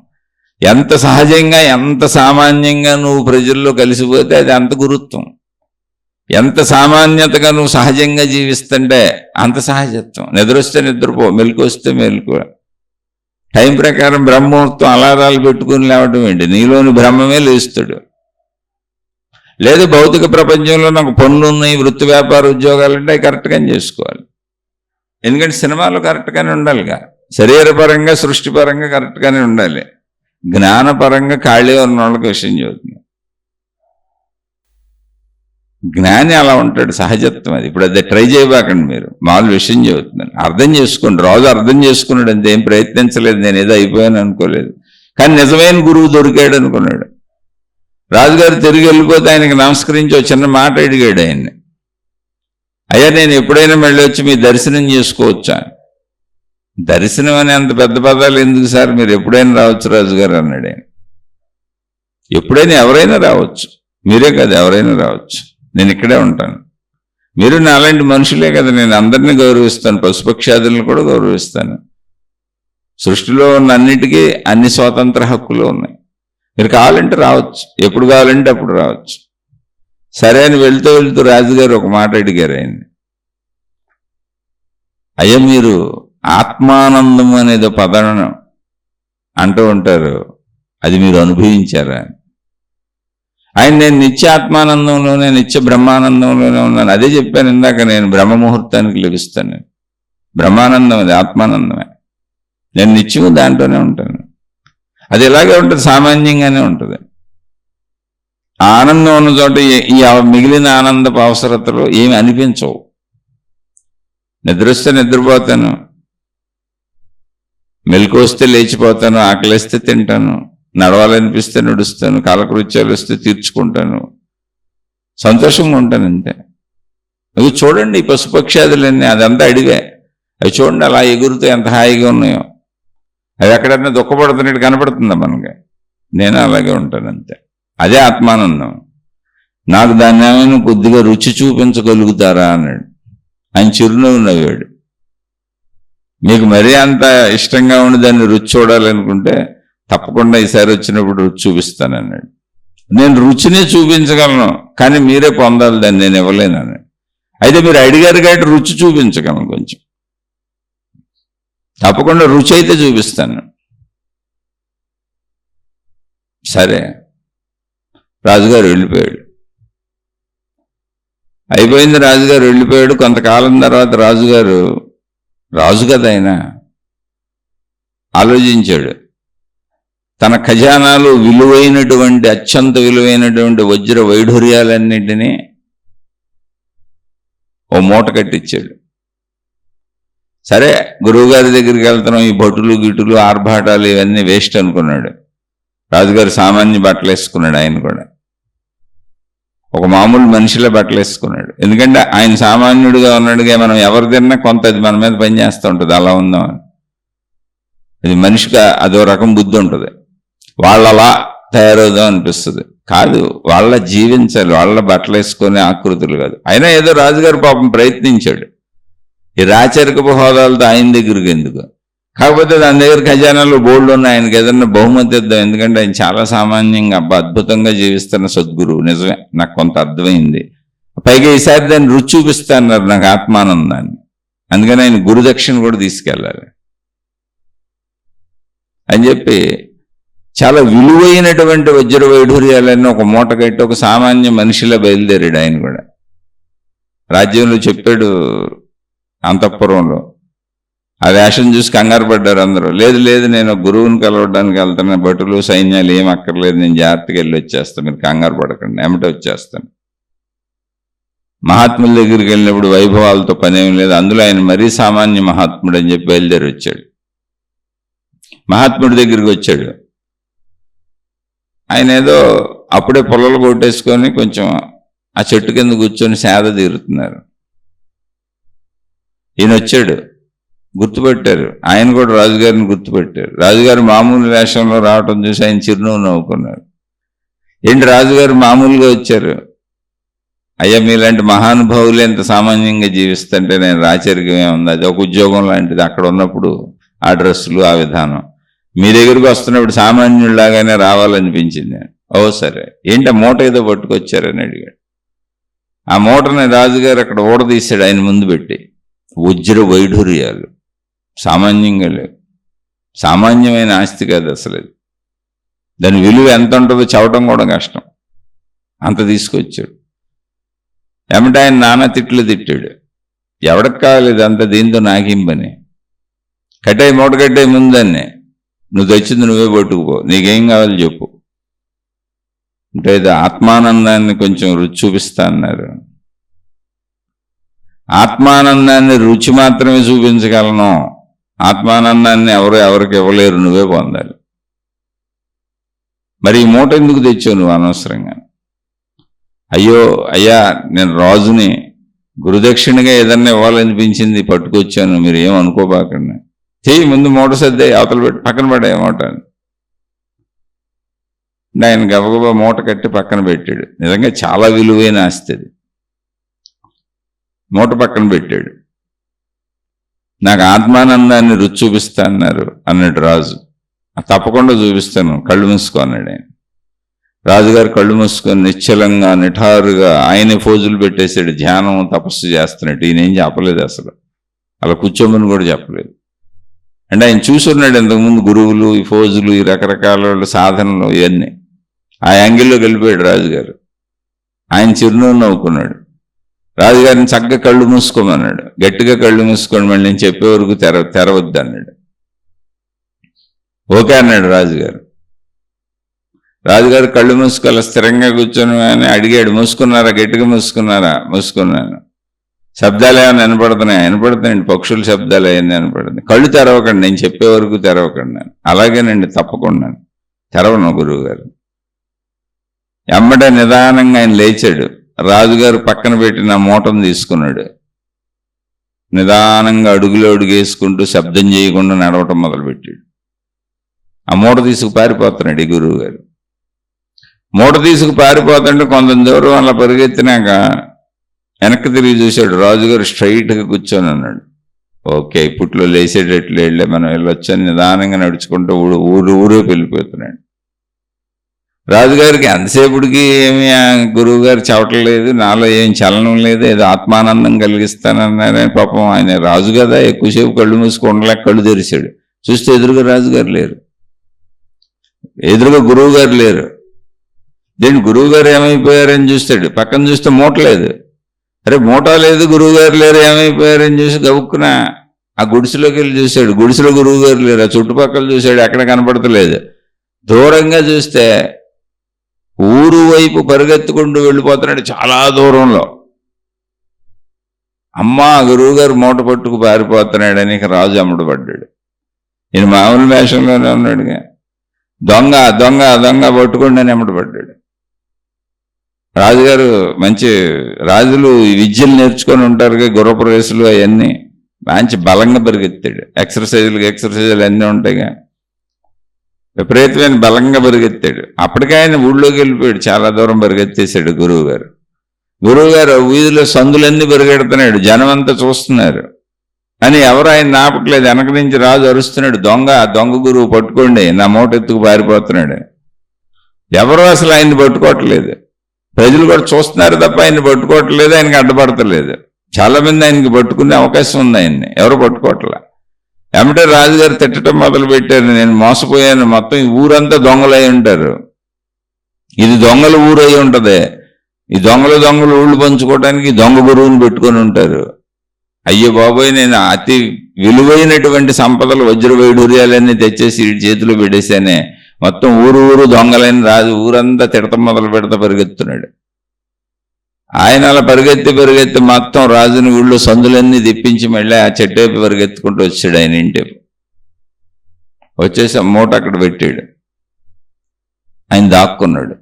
ఎంత సహజంగా ఎంత సామాన్యంగా నువ్వు ప్రజల్లో కలిసిపోతే అది అంత గురుత్వం. ఎంత సామాన్యతగా నువ్వు సహజంగా జీవిస్తుంటే అంత సహజత్వం. నిద్రొస్తే నిద్రపో, మెలకు వస్తే మెలకు. టైం ప్రకారం బ్రహ్మముహూర్తం అలారాలు పెట్టుకుని లేవటం ఏంటి? నీలోని బ్రహ్మమే లేస్తాడు. లేదు భౌతిక ప్రపంచంలో నాకు పనులు ఉన్నాయి, వృత్తి వ్యాపార ఉద్యోగాలు అంటే కరెక్ట్గానే చేసుకోవాలి. ఎందుకంటే సినిమాలు కరెక్ట్గానే ఉండాలిగా. శరీరపరంగా సృష్టిపరంగా కరెక్ట్గానే ఉండాలి. జ్ఞానపరంగా ఖాళీ ఉన్న వాళ్ళకి విషయం చెబుతుంది. జ్ఞాని అలా ఉంటాడు, సహజత్వం అది. ఇప్పుడు అదే ట్రై చేయబాకండి మీరు, మామూలు విషయం చెబుతున్నాను. అర్థం చేసుకోండి. రాజు అర్థం చేసుకున్నాడు అంతే, ఏం ప్రయత్నించలేదు. నేను ఏదో అయిపోయాను అనుకోలేదు. కానీ నిజమైన గురువు దొరికాడు అనుకున్నాడు. రాజుగారు తిరిగి వెళ్ళిపోతే ఆయనకి నమస్కరించి ఒక చిన్న మాట అడిగాడు ఆయన్ని. అయ్యా, నేను ఎప్పుడైనా మళ్ళీ వచ్చి మీ దర్శనం చేసుకోవచ్చా? దర్శనం అని అంత పెద్ద పదాలు ఎందుకు సార్, మీరు ఎప్పుడైనా రావచ్చు రాజుగారు అన్నాడు ఆయన. ఎప్పుడైనా ఎవరైనా రావచ్చు, మీరే కదా, ఎవరైనా రావచ్చు. నేను ఇక్కడే ఉంటాను. మీరు నా అలాంటి మనుషులే కదా, నేను అందరినీ గౌరవిస్తాను, పశుపక్షాదులను కూడా గౌరవిస్తాను. సృష్టిలో ఉన్న అన్నిటికీ అన్ని స్వాతంత్ర హక్కులు ఉన్నాయి. మీరు కావాలంటే రావచ్చు, ఎప్పుడు కావాలంటే అప్పుడు రావచ్చు. సరే అని వెళ్తూ వెళ్తూ రాజుగారు ఒక మాట అడిగారు ఆయన్ని. అయ్యా, మీరు ఆత్మానందం అనేది పదం అంటూ ఉంటారు, అది మీరు అనుభవించారా? నేను నిత్య ఆత్మానందంలోనే, నిత్య బ్రహ్మానందంలోనే ఉన్నాను. అదే చెప్పాను ఇందాక, నేను బ్రహ్మముహూర్తానికి లభిస్తాను. బ్రహ్మానందం అది, ఆత్మానందమే. నేను నిత్యము దాంట్లోనే ఉంటాను. అది ఎలాగే ఉంటుంది, సామాన్యంగానే ఉంటుంది. ఆనందం ఉన్న చోట ఈ మిగిలిన ఆనందపు అవసరతలు ఏమి అనిపించవు. నిద్రొస్తే నిద్రపోతాను, మెలకు వస్తే లేచిపోతాను, ఆకలిస్తే తింటాను, నడవాలనిపిస్తే నడుస్తాను, కాలకృత్యాలు వస్తే తీర్చుకుంటాను, సంతోషంగా ఉంటాను అంతే. అవి చూడండి, ఈ పశుపక్షాదులన్నీ అదంతా అడివే. అవి చూడండి అలా ఎగురుతూ ఎంత హాయిగా ఉన్నాయో. అవి ఎక్కడన్నా దుఃఖపడుతున్నట్టు కనపడుతుందా మనకి? నేను అలాగే ఉంటాను అంతే. అదే ఆత్మానందం. నాకు దాన్ని ఏమైనా కొద్దిగా రుచి చూపించగలుగుతారా అన్నాడు. ఆయన చిరునవ్వు నవ్వాడు. మీకు మరీ అంత ఇష్టంగా ఉండి దాన్ని రుచి చూడాలనుకుంటే తప్పకుండా ఈసారి వచ్చినప్పుడు రుచి చూపిస్తానన్నాడు. నేను రుచినే చూపించగలను, కానీ మీరే పొందాలి దాన్ని, నేను ఇవ్వలేను అన్నాడు. అయితే మీరు అడిగారు కాబట్టి రుచి చూపించగలను కొంచెం, తప్పకుండా రుచి అయితే చూపిస్తాను. సరే, రాజుగారు వెళ్ళిపోయాడు. అయిపోయింది, రాజుగారు వెళ్ళిపోయాడు. కొంతకాలం తర్వాత రాజుగారు, రాజు కదా ఆయన, ఆలోచించాడు. తన ఖజానాలు విలువైనటువంటి, అత్యంత విలువైనటువంటి వజ్ర వైఢూర్యాలన్నింటినీ ఓ మూట కట్టించాడు. సరే, గురువుగారి దగ్గరికి వెళ్తున్నాం, ఈ భటులు గిటులు ఆర్భాటాలు ఇవన్నీ వేస్ట్ అనుకున్నాడు. రాజుగారు సామాన్య బట్టలు వేసుకున్నాడు. ఆయన కూడా ఒక మామూలు మనిషిలో బట్టలు వేసుకున్నాడు. ఎందుకంటే ఆయన సామాన్యుడిగా ఉన్నాడుగా, మనం ఎవరు తిన్నా కొంత అది మన మీద పనిచేస్తూ ఉంటుంది. అలా ఉందాం. అది మనిషికి అదో రకం బుద్ధి ఉంటుంది. వాళ్ళలా తయారవుదాం అనిపిస్తుంది. కాదు, వాళ్ళ జీవించాలి, వాళ్ళ బట్టలు వేసుకొని ఆకృతులు కాదు. అయినా ఏదో రాజుగారు పాపం ప్రయత్నించాడు. ఈ రాచరికపు హోదాలతో ఆయన దగ్గరికి ఎందుకు? కాకపోతే దాని దగ్గర ఖజానాలు బోర్డులు ఉన్నాయి, ఆయనకి ఏదన్నా బహుమతి ఇద్దాం. ఎందుకంటే ఆయన చాలా సామాన్యంగా అద్భుతంగా జీవిస్తున్న సద్గురువు. నిజమే, నాకు కొంత అర్థమైంది. పైగా ఈసారి దాన్ని రుచి చూపిస్తా అన్నారు నాకు ఆత్మానందాన్ని. అందుకని ఆయన గురుదక్షిణ కూడా తీసుకెళ్ళాలి అని చెప్పి చాలా విలువైనటువంటి వజ్ర వైఢూర్యాలన్నీ ఒక మూట కట్టి ఒక సామాన్య మనిషిలా బయలుదేరాడు. ఆయన కూడా రాజ్యంలో చెప్పాడు. అంతఃపురంలో ఆ వేషం చూసి కంగారు పడ్డారు అందరూ. లేదు లేదు, నేను గురువుని కలవడానికి వెళ్తాను, భటులు సైన్యాలు ఏం అక్కర్లేదు, నేను జాగ్రత్తగా వెళ్ళి వచ్చేస్తాను, మీరు కంగారు పడకండి, ఎమ్మటే వచ్చేస్తాను. మహాత్ముల దగ్గరికి వెళ్ళినప్పుడు వైభవాలతో పనేం లేదు. అందులో ఆయన మరీ సామాన్య మహాత్ముడు అని చెప్పి బయలుదేరి వచ్చాడు. మహాత్ముడి దగ్గరికి వచ్చాడు. ఆయన ఏదో అప్పుడే పొలాలు కొట్టేసుకొని కొంచెం ఆ చెట్టు కింద కూర్చొని సేద తీరుతున్నారు. ఈయన వచ్చాడు, గుర్తుపెట్టారు. ఆయన కూడా రాజుగారిని గుర్తుపెట్టారు. రాజుగారు మామూలు వేషంలో రావటం చూసి ఆయన చిరునవ్వు నవ్వుకున్నారు. ఏంటి రాజుగారు మామూలుగా వచ్చారు? అయ్యా, మీలాంటి మహానుభావులు ఎంత సామాన్యంగా జీవిస్తుంటే నేను రాచరికమే ఉంది, అది ఒక ఉద్యోగం లాంటిది. అక్కడ ఉన్నప్పుడు ఆ డ్రెస్సులు, ఆ విధానం, మీ దగ్గరికి వస్తున్నప్పుడు సామాన్యుడిలాగానే రావాలనిపించింది. ఓ సరే, ఏంటి ఆ మూట ఏదో పట్టుకొచ్చారని అడిగాడు. ఆ మూటని రాజుగారు అక్కడ ఊడదీశాడు, ఆయన ముందు పెట్టి. వజ్ర వైఢూర్యాలు సామాన్యంగా లేవు. సామాన్యమైన ఆస్తి కాదు అసలు. దాని విలువ ఎంత ఉంటుందో చెప్పడం కూడా కష్టం. అంత తీసుకొచ్చాడు. ఏమంటే ఆయన నానా తిట్లు తిట్టాడు. ఎవడికి కావాలి ఇదంతా, దీంతో నాకేం పని, కట్టాయి మూట కట్టాయి ముందన్నే, నువ్వు తెచ్చింది నువ్వే పట్టుకుపో, నీకేం కావాలి చెప్పు అంటే ఇది ఆత్మానందాన్ని కొంచెం రుచి చూపిస్తా అన్నారు. ఆత్మానందాన్ని రుచి మాత్రమే చూపించగలను, ఆత్మానందాన్ని ఎవరికి ఇవ్వలేరు, నువ్వే పొందాలి. మరి ఈ మూట ఎందుకు తెచ్చావు నువ్వు అనవసరంగా? అయ్యో అయ్యా, నేను రాజుని, గురుదక్షిణగా ఏదన్నా ఇవ్వాలనిపించింది పట్టుకొచ్చాను, మీరు ఏం అనుకోబాకండి. చెయ్యి ముందు మూట సర్దే అవతల పెట్టి పక్కన పడే మూట. ఆయన గబగబా మూట కట్టి పక్కన పెట్టాడు. నిజంగా చాలా విలువైన ఆస్తి అది. మూట పక్కన పెట్టాడు. నాకు ఆత్మానందాన్ని రుచి చూపిస్తా అన్నాడు రాజు. తప్పకుండా చూపిస్తాను, కళ్ళు మూసుకో అన్నాడు ఆయన. రాజుగారు కళ్ళు మూసుకొని నిశ్చలంగా నిఠారుగా ఆయనే ఫోజులు పెట్టేశాడు. ధ్యానం తపస్సు చేస్తున్నట్టు. ఈయన ఏం చెప్పలేదు అసలు, అలా కూర్చోమని కూడా చెప్పలేదు. అంటే ఆయన చూసున్నాడు ఇంతకుముందు గురువులు, ఈ ఫోజులు, ఈ రకరకాల సాధనలు, ఇవన్నీ. ఆ యాంగిల్లో వెళ్ళిపోయాడు రాజుగారు. ఆయన చిరునవ్వు నవ్వుకున్నాడు. రాజుగారిని చక్కగా కళ్ళు మూసుకోమన్నాడు. గట్టిగా కళ్ళు మూసుకోండి, మళ్ళీ నేను చెప్పే వరకు తెరవద్దు అన్నాడు. ఓకే అన్నాడు రాజుగారు. రాజుగారు కళ్ళు మూసుకోవాలి, స్థిరంగా కూర్చొని అని అడిగాడు. మూసుకున్నారా? గట్టిగా మూసుకున్నారా? మూసుకున్నాను. శబ్దాలు ఏమైనా వినపడుతున్నాయండి, పక్షుల శబ్దాలు అవన్నీ వినపడుతున్నాయి. కళ్ళు తెరవకండి, నేను చెప్పే వరకు తెరవకండి. అలాగేనండి, తప్పకుండా తెరవను గురువు గారు. ఎమ్మటే నిదానంగా ఆయన లేచాడు. రాజుగారు పక్కన పెట్టిన మూటను తీసుకున్నాడు. నిదానంగా అడుగులో అడుగేసుకుంటూ శబ్దం చేయకుండా నడవటం మొదలుపెట్టాడు. ఆ మూట తీసుకు పారిపోతున్నాడు ఈ గురువు గారు. మూట తీసుకు పారిపోతుంటే కొంత దూరం అలా పరిగెత్తినాక వెనక్కి తిరిగి చూశాడు. రాజుగారు స్ట్రైట్గా కూర్చొని అన్నాడు. ఓకే, ఇప్పట్లో లేచేటట్లు వెళ్ళే మనం వెళ్ళొచ్చని నిదానంగా నడుచుకుంటూ ఊరే వెళ్ళిపోతున్నాడు. రాజుగారికి ఎంతసేపుడికి ఏమి గురువు గారు చెప్పట్లేదు, నాలో ఏం చలనం లేదు, ఏదో ఆత్మానందం కలిగిస్తానన్నారని. పాపం ఆయన రాజు కదా, ఎక్కువసేపు కళ్ళు మూసుకుండలేక కళ్ళు తెరిచాడు. చూస్తే ఎదురుగా రాజుగారు లేరు, ఎదురుగా గురువు గారు లేరు. దేని గురువు గారు ఏమైపోయారని చూస్తాడు. పక్కన చూస్తే మూట లేదు. అరే మూట లేదు, గురువు గారు లేరు, ఏమైపోయారని చూసి గబుక్కున ఆ గుడిసెలోకి వెళ్ళి చూశాడు. గుడిసెలో గురువు గారు లేరు. ఆ చుట్టుపక్కల చూశాడు, ఎక్కడ కనపడతలేదు. దూరంగా చూస్తే ఊరు వైపు పరిగెత్తుకుంటూ వెళ్ళిపోతున్నాడు చాలా దూరంలో. అమ్మా, గురువుగారు మూట పట్టుకు పారిపోతున్నాడని రాజు అమ్మడపడ్డాడు. ఈయన మామూలు వేషంలోనే ఉన్నాడుగా. దొంగ దొంగ దొంగ పట్టుకోండి అని అమ్మడపడ్డాడు. రాజుగారు మంచి రాజులు విద్యలు నేర్చుకొని ఉంటారుగా, గుర్రపు రేసులు అవన్నీ. మంచి బలంగా పరిగెత్తాడు. ఎక్సర్సైజులు అన్నీ ఉంటాయిగా, విపరీతమైన బలంగా పరిగెత్తాడు. అప్పటికే ఆయన ఊళ్ళోకి వెళ్ళిపోయాడు, చాలా దూరం పరిగెత్తేశాడు గురువుగారు వీధిలో సందులన్నీ పరిగెడుతున్నాడు, జనం అంతా చూస్తున్నారు అని ఎవరు ఆయన ఆపట్లేదు. వెనక నుంచి రాజు అరుస్తున్నాడు, దొంగ గురువు పట్టుకోండి, నా మూట ఎత్తుకు పారిపోతున్నాడు. ఎవరు అసలు ఆయన్ని పట్టుకోవట్లేదు, ప్రజలు కూడా చూస్తున్నారు తప్ప ఆయన్ని పట్టుకోవట్లేదు, ఆయనకి అడ్డపడతలేదు. చాలా మంది ఆయనకి పట్టుకునే అవకాశం ఉంది, ఆయన్ని ఎవరు పట్టుకోవట్లా. ఏమంటే రాజుగారు తిట్టడం మొదలు పెట్టారు, నేను మోసపోయాను, మొత్తం ఈ ఊరంతా దొంగలు అయి ఉంటారు, ఇది దొంగల ఊరు అయి ఉంటది, ఈ దొంగలు ఊళ్ళు పంచుకోవడానికి దొంగ గురువుని పెట్టుకొని ఉంటారు. అయ్యో బాబోయ్, నేను అతి విలువైనటువంటి సంపదలు వజ్ర వైడూర్యాలన్నీ తెచ్చేసి ఈ చేతిలో పెట్టేశానే, మొత్తం ఊరు దొంగలని రాజు ఊరంతా తిడతం మొదలు పెడతా పరిగెత్తున్నాడు. ఆయన అలా పరిగెత్తి మొత్తం రాజుని ఊళ్ళో సందులన్నీ తెప్పించి మళ్ళీ ఆ చెట్టేపు పరిగెత్తుకుంటూ వచ్చాడు. ఆయన ఇంటేపు వచ్చేసి ఆ మూట అక్కడ పెట్టాడు, ఆయన దాక్కున్నాడు.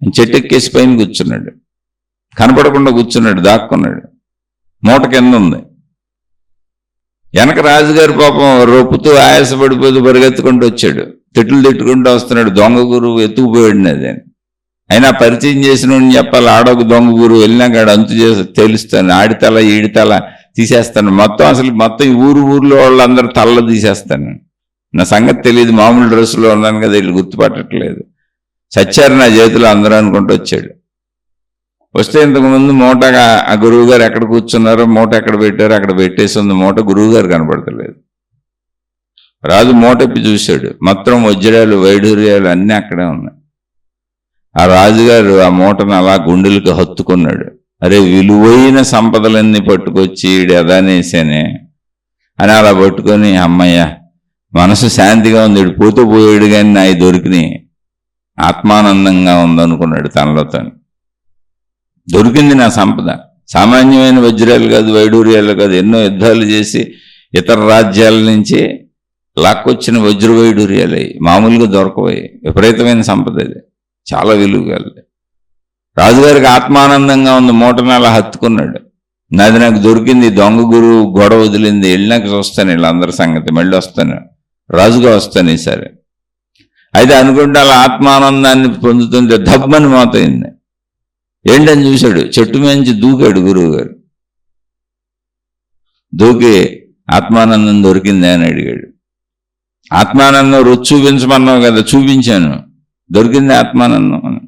చెట్టెక్కేసి పైన కూర్చున్నాడు, కనపడకుండా కూర్చున్నాడు, దాక్కున్నాడు. మూట కింద ఉంది. వెనక రాజుగారి పాపం రొప్పుతూ ఆయాసపడిపోతూ పరిగెత్తుకుంటూ వచ్చాడు, తిట్టుకుంటూ వస్తున్నాడు. దొంగ గురువు ఎత్తుకుపోయాడు. అది అయినా పరిచయం చేసిన చెప్పాలి, ఆడొక దొంగ గురువు వెళ్ళినాక ఆడ అంతు చేసి తెలుస్తాను, ఆడితల ఈడితల తీసేస్తాను, మొత్తం ఈ ఊర్లో వాళ్ళందరూ తల్ల తీసేస్తాను. నా సంగతి తెలియదు, మామూలు డ్రెస్సులో ఉన్నాను కదా, వీళ్ళు గుర్తుపట్టట్లేదు, చచ్చారు నా చేతిలో అందరూ అనుకుంటూ వచ్చాడు. వస్తే ఇంతకుముందు మూటగా ఆ గురువు గారు ఎక్కడ కూర్చున్నారో, మూట ఎక్కడ పెట్టారో అక్కడ పెట్టేసి ఉంది మూట, గురువు గారు కనపడతలేదు. రాజు మూటప్పి చూశాడు, మొత్తం వజ్రాలు వైడూర్యాలు అన్నీ అక్కడే ఉన్నాయి. ఆ రాజుగారు ఆ మూటను అలా గుండెలకు హత్తుకున్నాడు. అరే, విలువైన సంపదలన్నీ పట్టుకొచ్చి అదానేసానే అని అలా పట్టుకొని, అమ్మయ్య మనసు శాంతిగా ఉంది, పోతూ పోయాడు కానీ నాయి దొరికినాయి, ఆత్మానందంగా ఉందనుకున్నాడు తనలో తను. దొరికింది నా సంపద, సామాన్యమైన వజ్రాలు కాదు, వైడూర్యాలు కాదు, ఎన్నో యుద్ధాలు చేసి ఇతర రాజ్యాల నుంచి లాక్కొచ్చిన వజ్ర వైడూర్యాలు మామూలుగా దొరకవాయి. విపరీతమైన సంపద, ఇది చాలా విలువ కలది. రాజుగారికి ఆత్మానందంగా ఉంది, మూటను అలా హత్తుకున్నాడు. నాది నాకు దొరికింది, దొంగ గురువు గొడవ వదిలింది, వెళ్ళినాక చూస్తాను వీళ్ళందరి సంగతి, మళ్ళీ వస్తాను, రాజుగా వస్తాను ఈసారి. అయితే అనుకుంటే అలా ఆత్మానందాన్ని పొందుతుంటే దబ్బని మోతైంది. ఏంటని చూశాడు, చెట్టు మించి దూకాడు గురువు గారు. దూకి ఆత్మానందం దొరికిందే అని అడిగాడు. ఆత్మానందం రుచి చూపించమన్నావు కదా, చూపించాను, దొరికింది ఆత్మానందం అని.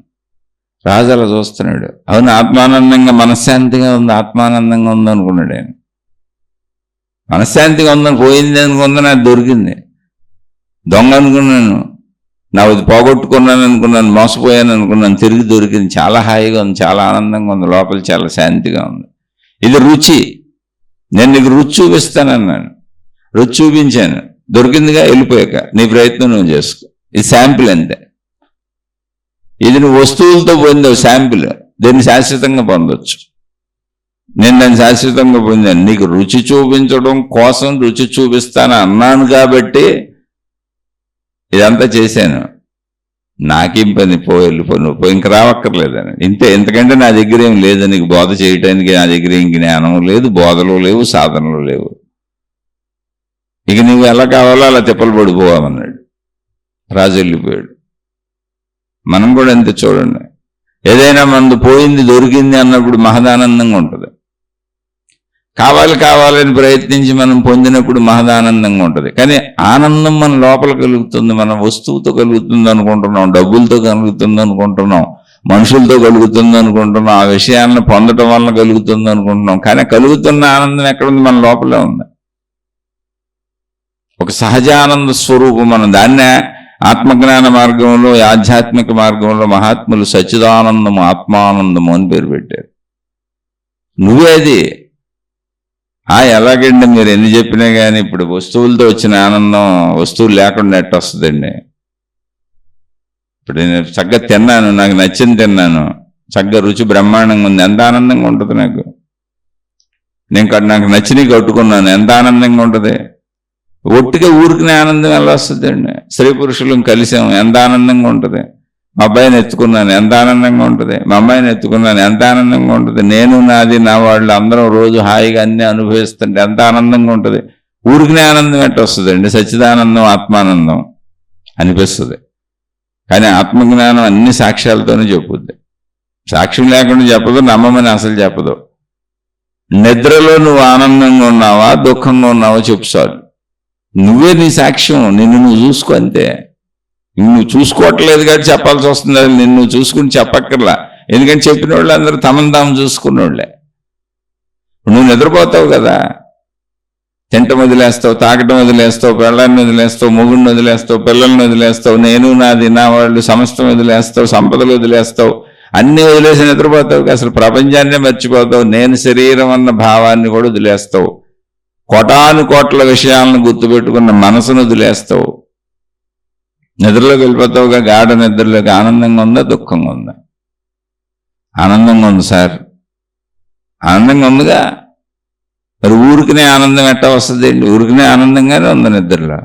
రాజు అలా చూస్తున్నాడు. అవును, ఆత్మానందంగా మనశ్శాంతిగా ఉంది, ఆత్మానందంగా ఉంది అనుకున్నాడు ఆయన. మనశ్శాంతిగా ఉందని పోయింది అనుకుందా, నాకు దొరికింది. దొంగ అనుకున్నాను, నాది పోగొట్టుకున్నాను అనుకున్నాను, మోసపోయాను అనుకున్నాను, తిరిగి దొరికింది, చాలా హాయిగా ఉంది, చాలా ఆనందంగా ఉంది, లోపల చాలా శాంతిగా ఉంది. ఇది రుచి, నేను నీకు రుచి చూపిస్తానన్నాను, రుచి చూపించాను, దొరికిందిగా, వెళ్ళిపోయాక నీ ప్రయత్నం నువ్వు చేసుకో. ఇది శాంపిల్ అంతే. ఇది నువ్వు వస్తువులతో పొందావు శాంపిల్, దీన్ని శాశ్వతంగా పొందొచ్చు. నేను దాన్ని శాశ్వతంగా పొందాను, నీకు రుచి చూపించడం కోసం రుచి చూపిస్తాను అన్నాను కాబట్టి ఇదంతా చేశాను, నాకేం పని, వెళ్ళిపో, నువ్వు ఇంక రావక్కర్లేదని. ఇంతే, ఎందుకంటే నా దగ్గర ఏం లేదు, నీకు బోధ చేయటానికి నా దగ్గర ఇంక జ్ఞానం లేదు, బోధలు లేవు, సాధనలు లేవు, ఇక నువ్వు ఎలా కావాలో అలా తిప్పలు పడిపోవాలన్నాడు. రాజు వెళ్ళిపోయాడు. మనం కూడా అంతే చూడండి, ఏదైనా మనది పోయింది దొరికింది అన్నప్పుడు మహదానందంగా ఉంటుంది. కావాలని ప్రయత్నించి మనం పొందినప్పుడు మహదానందంగా ఉంటుంది. కానీ ఆనందం మన లోపల కలుగుతుంది, మన వస్తువుతో కలుగుతుంది అనుకుంటున్నాం, డబ్బులతో కలుగుతుంది అనుకుంటున్నాం, మనుషులతో కలుగుతుంది అనుకుంటున్నాం, ఆ విషయాలను పొందటం వల్ల కలుగుతుంది అనుకుంటున్నాం. కానీ కలుగుతున్న ఆనందం ఎక్కడుంది? మన లోపలే ఉంది. ఒక సహజానంద స్వరూపం. మనం దాన్నే ఆత్మజ్ఞాన మార్గంలో, ఆధ్యాత్మిక మార్గంలో మహాత్ములు సచ్చిదానందము, ఆత్మానందము అని పేరు పెట్టారు. నువ్వే అది. ఎలాగండి, మీరు ఎన్ని చెప్పినా కానీ ఇప్పుడు వస్తువులతో వచ్చిన ఆనందం వస్తువులు లేకుండా ఎట్ట వస్తుందండి? ఇప్పుడు నేను చక్కగా తిన్నాను, నాకు నచ్చింది తిన్నాను, చక్కగా రుచి బ్రహ్మాండంగా ఉంది, ఎంత ఆనందంగా ఉంటుంది నాకు. నాకు నచ్చినవి కట్టుకున్నాను, ఎంత ఆనందంగా ఉంటుంది. ఒట్టిగా ఊరికినే ఆనందం ఎలా వస్తుందండి? స్త్రీ పురుషులను కలిసాము, ఎంత ఆనందంగా ఉంటుంది. మా అబ్బాయిని ఎత్తుకున్నాను ఎంత ఆనందంగా ఉంటుంది, మా అమ్మాయిని ఎత్తుకున్నాను ఎంత ఆనందంగా ఉంటుంది, నేను నాది నా వాళ్ళు అందరం రోజు హాయిగా అన్నీ అనుభవిస్తుంటే ఎంత ఆనందంగా ఉంటుంది. ఊరికినే ఆనందం ఎట్లా వస్తుందండి? సచ్చిదానందం ఆత్మానందం అనిపిస్తుంది. కానీ ఆత్మజ్ఞానం అన్ని సాక్ష్యాలతోనే చెప్పుద్ది. సాక్ష్యం లేకుండా చెప్పదు, నమ్మమని అసలు చెప్పదు. నిద్రలో నువ్వు ఆనందంగా ఉన్నావా దుఃఖంగా ఉన్నావా చెప్పు చాలు. నువ్వే నీ సాక్ష్యం, నిన్ను నువ్వు చూసుకో అంతే. నువ్వు చూసుకోవట్లేదు కాబట్టి చెప్పాల్సి వస్తుంది, అది నిన్ను నువ్వు చూసుకుని చెప్పక్కర్లా. ఎందుకంటే చెప్పిన వాళ్ళు అందరూ తమను తాము చూసుకున్నోళ్ళే. నువ్వు నిద్రపోతావు కదా, తింటం వదిలేస్తావు, తాగటం వదిలేస్తావు, పెళ్ళాన్ని వదిలేస్తావు, మొగుడిని వదిలేస్తావు, పిల్లల్ని వదిలేస్తావు, నేను నాది నా వాళ్ళు సమస్తం వదిలేస్తావు, సంపదలు వదిలేస్తావు, అన్నీ వదిలేసి నిద్రపోతావు. అసలు ప్రపంచాన్నే మర్చిపోతావు. నేను శరీరం అన్న భావాన్ని కూడా వదిలేస్తావు. కోటాను కోట్ల విషయాలను గుర్తుపెట్టుకున్న మనసును వదిలేస్తావు. నిద్రలోకి వెళ్ళిపోతావుగా. గాఢ నిద్రలోకి ఆనందంగా ఉందా దుఃఖంగా ఉందా? ఆనందంగా ఉంది సార్. ఆనందంగా ఉందిగా. మరి ఊరికినే ఆనందం ఎట్టా వస్తుంది? ఊరికినే ఆనందంగానే ఉంది నిద్రలో.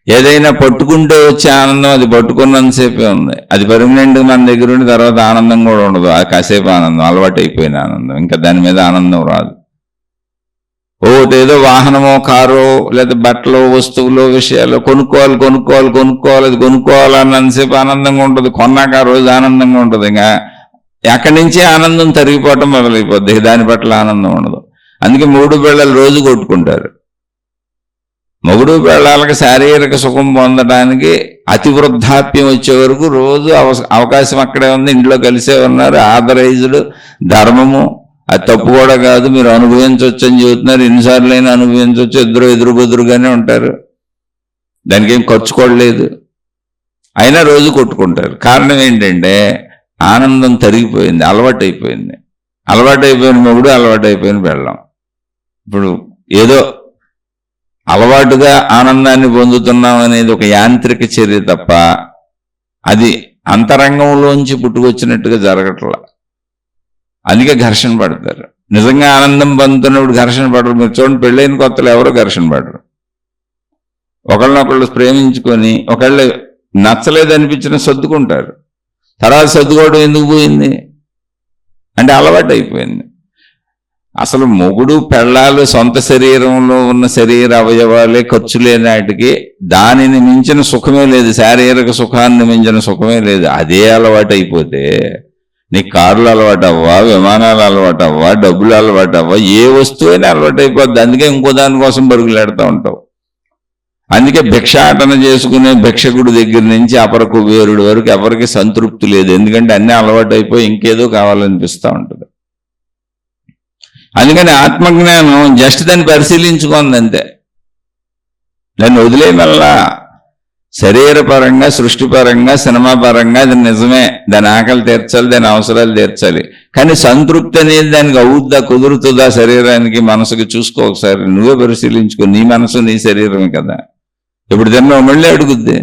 ఏదైనా పట్టుకుంటే వచ్చే ఆనందం అది పట్టుకున్నంతసేపే ఉంది. అది పర్మనెంట్గా మన దగ్గర ఉండి తర్వాత ఆనందం కూడా ఉండదు. అది కాసేపు ఆనందం, అలవాటు అయిపోయిన ఆనందం. ఇంకా దాని మీద ఆనందం రాదు. ఏదో వాహనమో కారో లేదా బట్టలు వస్తువులు విషయాలు కొనుక్కోవాలి అది కొనుక్కోవాలన్నంతసేపు ఆనందంగా ఉంటుంది. కొన్నాక ఆ రోజు ఆనందంగా ఉంటుంది. ఇంకా ఎక్కడి నుంచి ఆనందం తరిగిపోవటం మొదలైపోద్ది. దాని పట్ల ఆనందం ఉండదు. అందుకే మూడు పిల్లలు రోజు కొట్టుకుంటారు. మొగుడు పిల్లలకి శారీరక సుఖం పొందడానికి అతి వృద్ధాప్యం వచ్చే వరకు రోజు అవకాశం అక్కడే ఉంది. ఇంట్లో కలిసే ఉన్నారు. ఆథరైజ్డ్ ధర్మము. అది తప్పు కూడా కాదు, మీరు అనుభవించవచ్చు అని చెబుతున్నారు. ఎన్నిసార్లు అయినా అనుభవించవచ్చు. ఇద్దరు ఎదురుబెదురుగానే ఉంటారు. దానికి ఏం ఖర్చు కూడా లేదు. అయినా రోజు కొట్టుకుంటారు. కారణం ఏంటంటే ఆనందం తరిగిపోయింది, అలవాటైపోయిన మొగుడు, అలవాటైపోయిన పెళ్ళాం. ఇప్పుడు ఏదో అలవాటుగా ఆనందాన్ని పొందుతున్నాం అనేది ఒక యాంత్రిక చర్య తప్ప అది అంతరంగంలోంచి పుట్టుకొచ్చినట్టుగా జరగట్లా. అందుకే ఘర్షణ పడతారు. నిజంగా ఆనందం పొందుతున్నప్పుడు ఘర్షణ పడరు. మీరు చూడండి, పెళ్ళైన కొత్తలో ఎవరో ఘర్షణ పడరు. ఒకళ్ళనొకళ్ళు ప్రేమించుకొని ఒకళ్ళు నచ్చలేదు అనిపించిన సర్దుకుంటారు. తర్వాత సర్దుకోవడం ఎందుకు పోయింది అంటే అలవాటు అయిపోయింది. అసలు మొగుడు పెళ్ళాలు సొంత శరీరంలో ఉన్న శరీర అవయవాలే ఖర్చు లేనాటికి దానిని మించిన సుఖమే లేదు. శారీరక సుఖాన్ని మించిన సుఖమే లేదు. అదే అలవాటు అయిపోతే నీకు కార్లు అలవాటు అవ్వా, విమానాలు అలవాటు అవ్వా, డబ్బులు అలవాటు అవ్వా, ఏ వస్తువు అయినా అలవాటు అయిపోద్ది. అందుకే ఇంకో దానికోసం పరుగులాడుతూ ఉంటావు. అందుకే భిక్షాటన చేసుకునే భిక్షకుడి దగ్గర నుంచి అపర కుబేరుడి వరకు ఎవరికి సంతృప్తి లేదు. ఎందుకంటే అన్నీ అలవాటు అయిపోయి ఇంకేదో కావాలనిపిస్తూ ఉంటుంది. అందుకని ఆత్మజ్ఞానం జస్ట్ దాన్ని పరిశీలించుకుంది అంతే. దాన్ని వదిలేయమల్లా. శరీరపరంగా, సృష్టిపరంగా, సినిమా పరంగా అది నిజమే. దాని ఆకలి తీర్చాలి, దాని అవసరాలు తీర్చాలి. కానీ సంతృప్తి అనేది దానికి అవుద్దా, కుదురుతుందా శరీరానికి మనసుకి చూసుకో ఒకసారి. నువ్వే పరిశీలించుకో. నీ మనసు నీ శరీరమే కదా. ఇప్పుడు తిన్నావు మళ్ళీ అడుగుద్ది.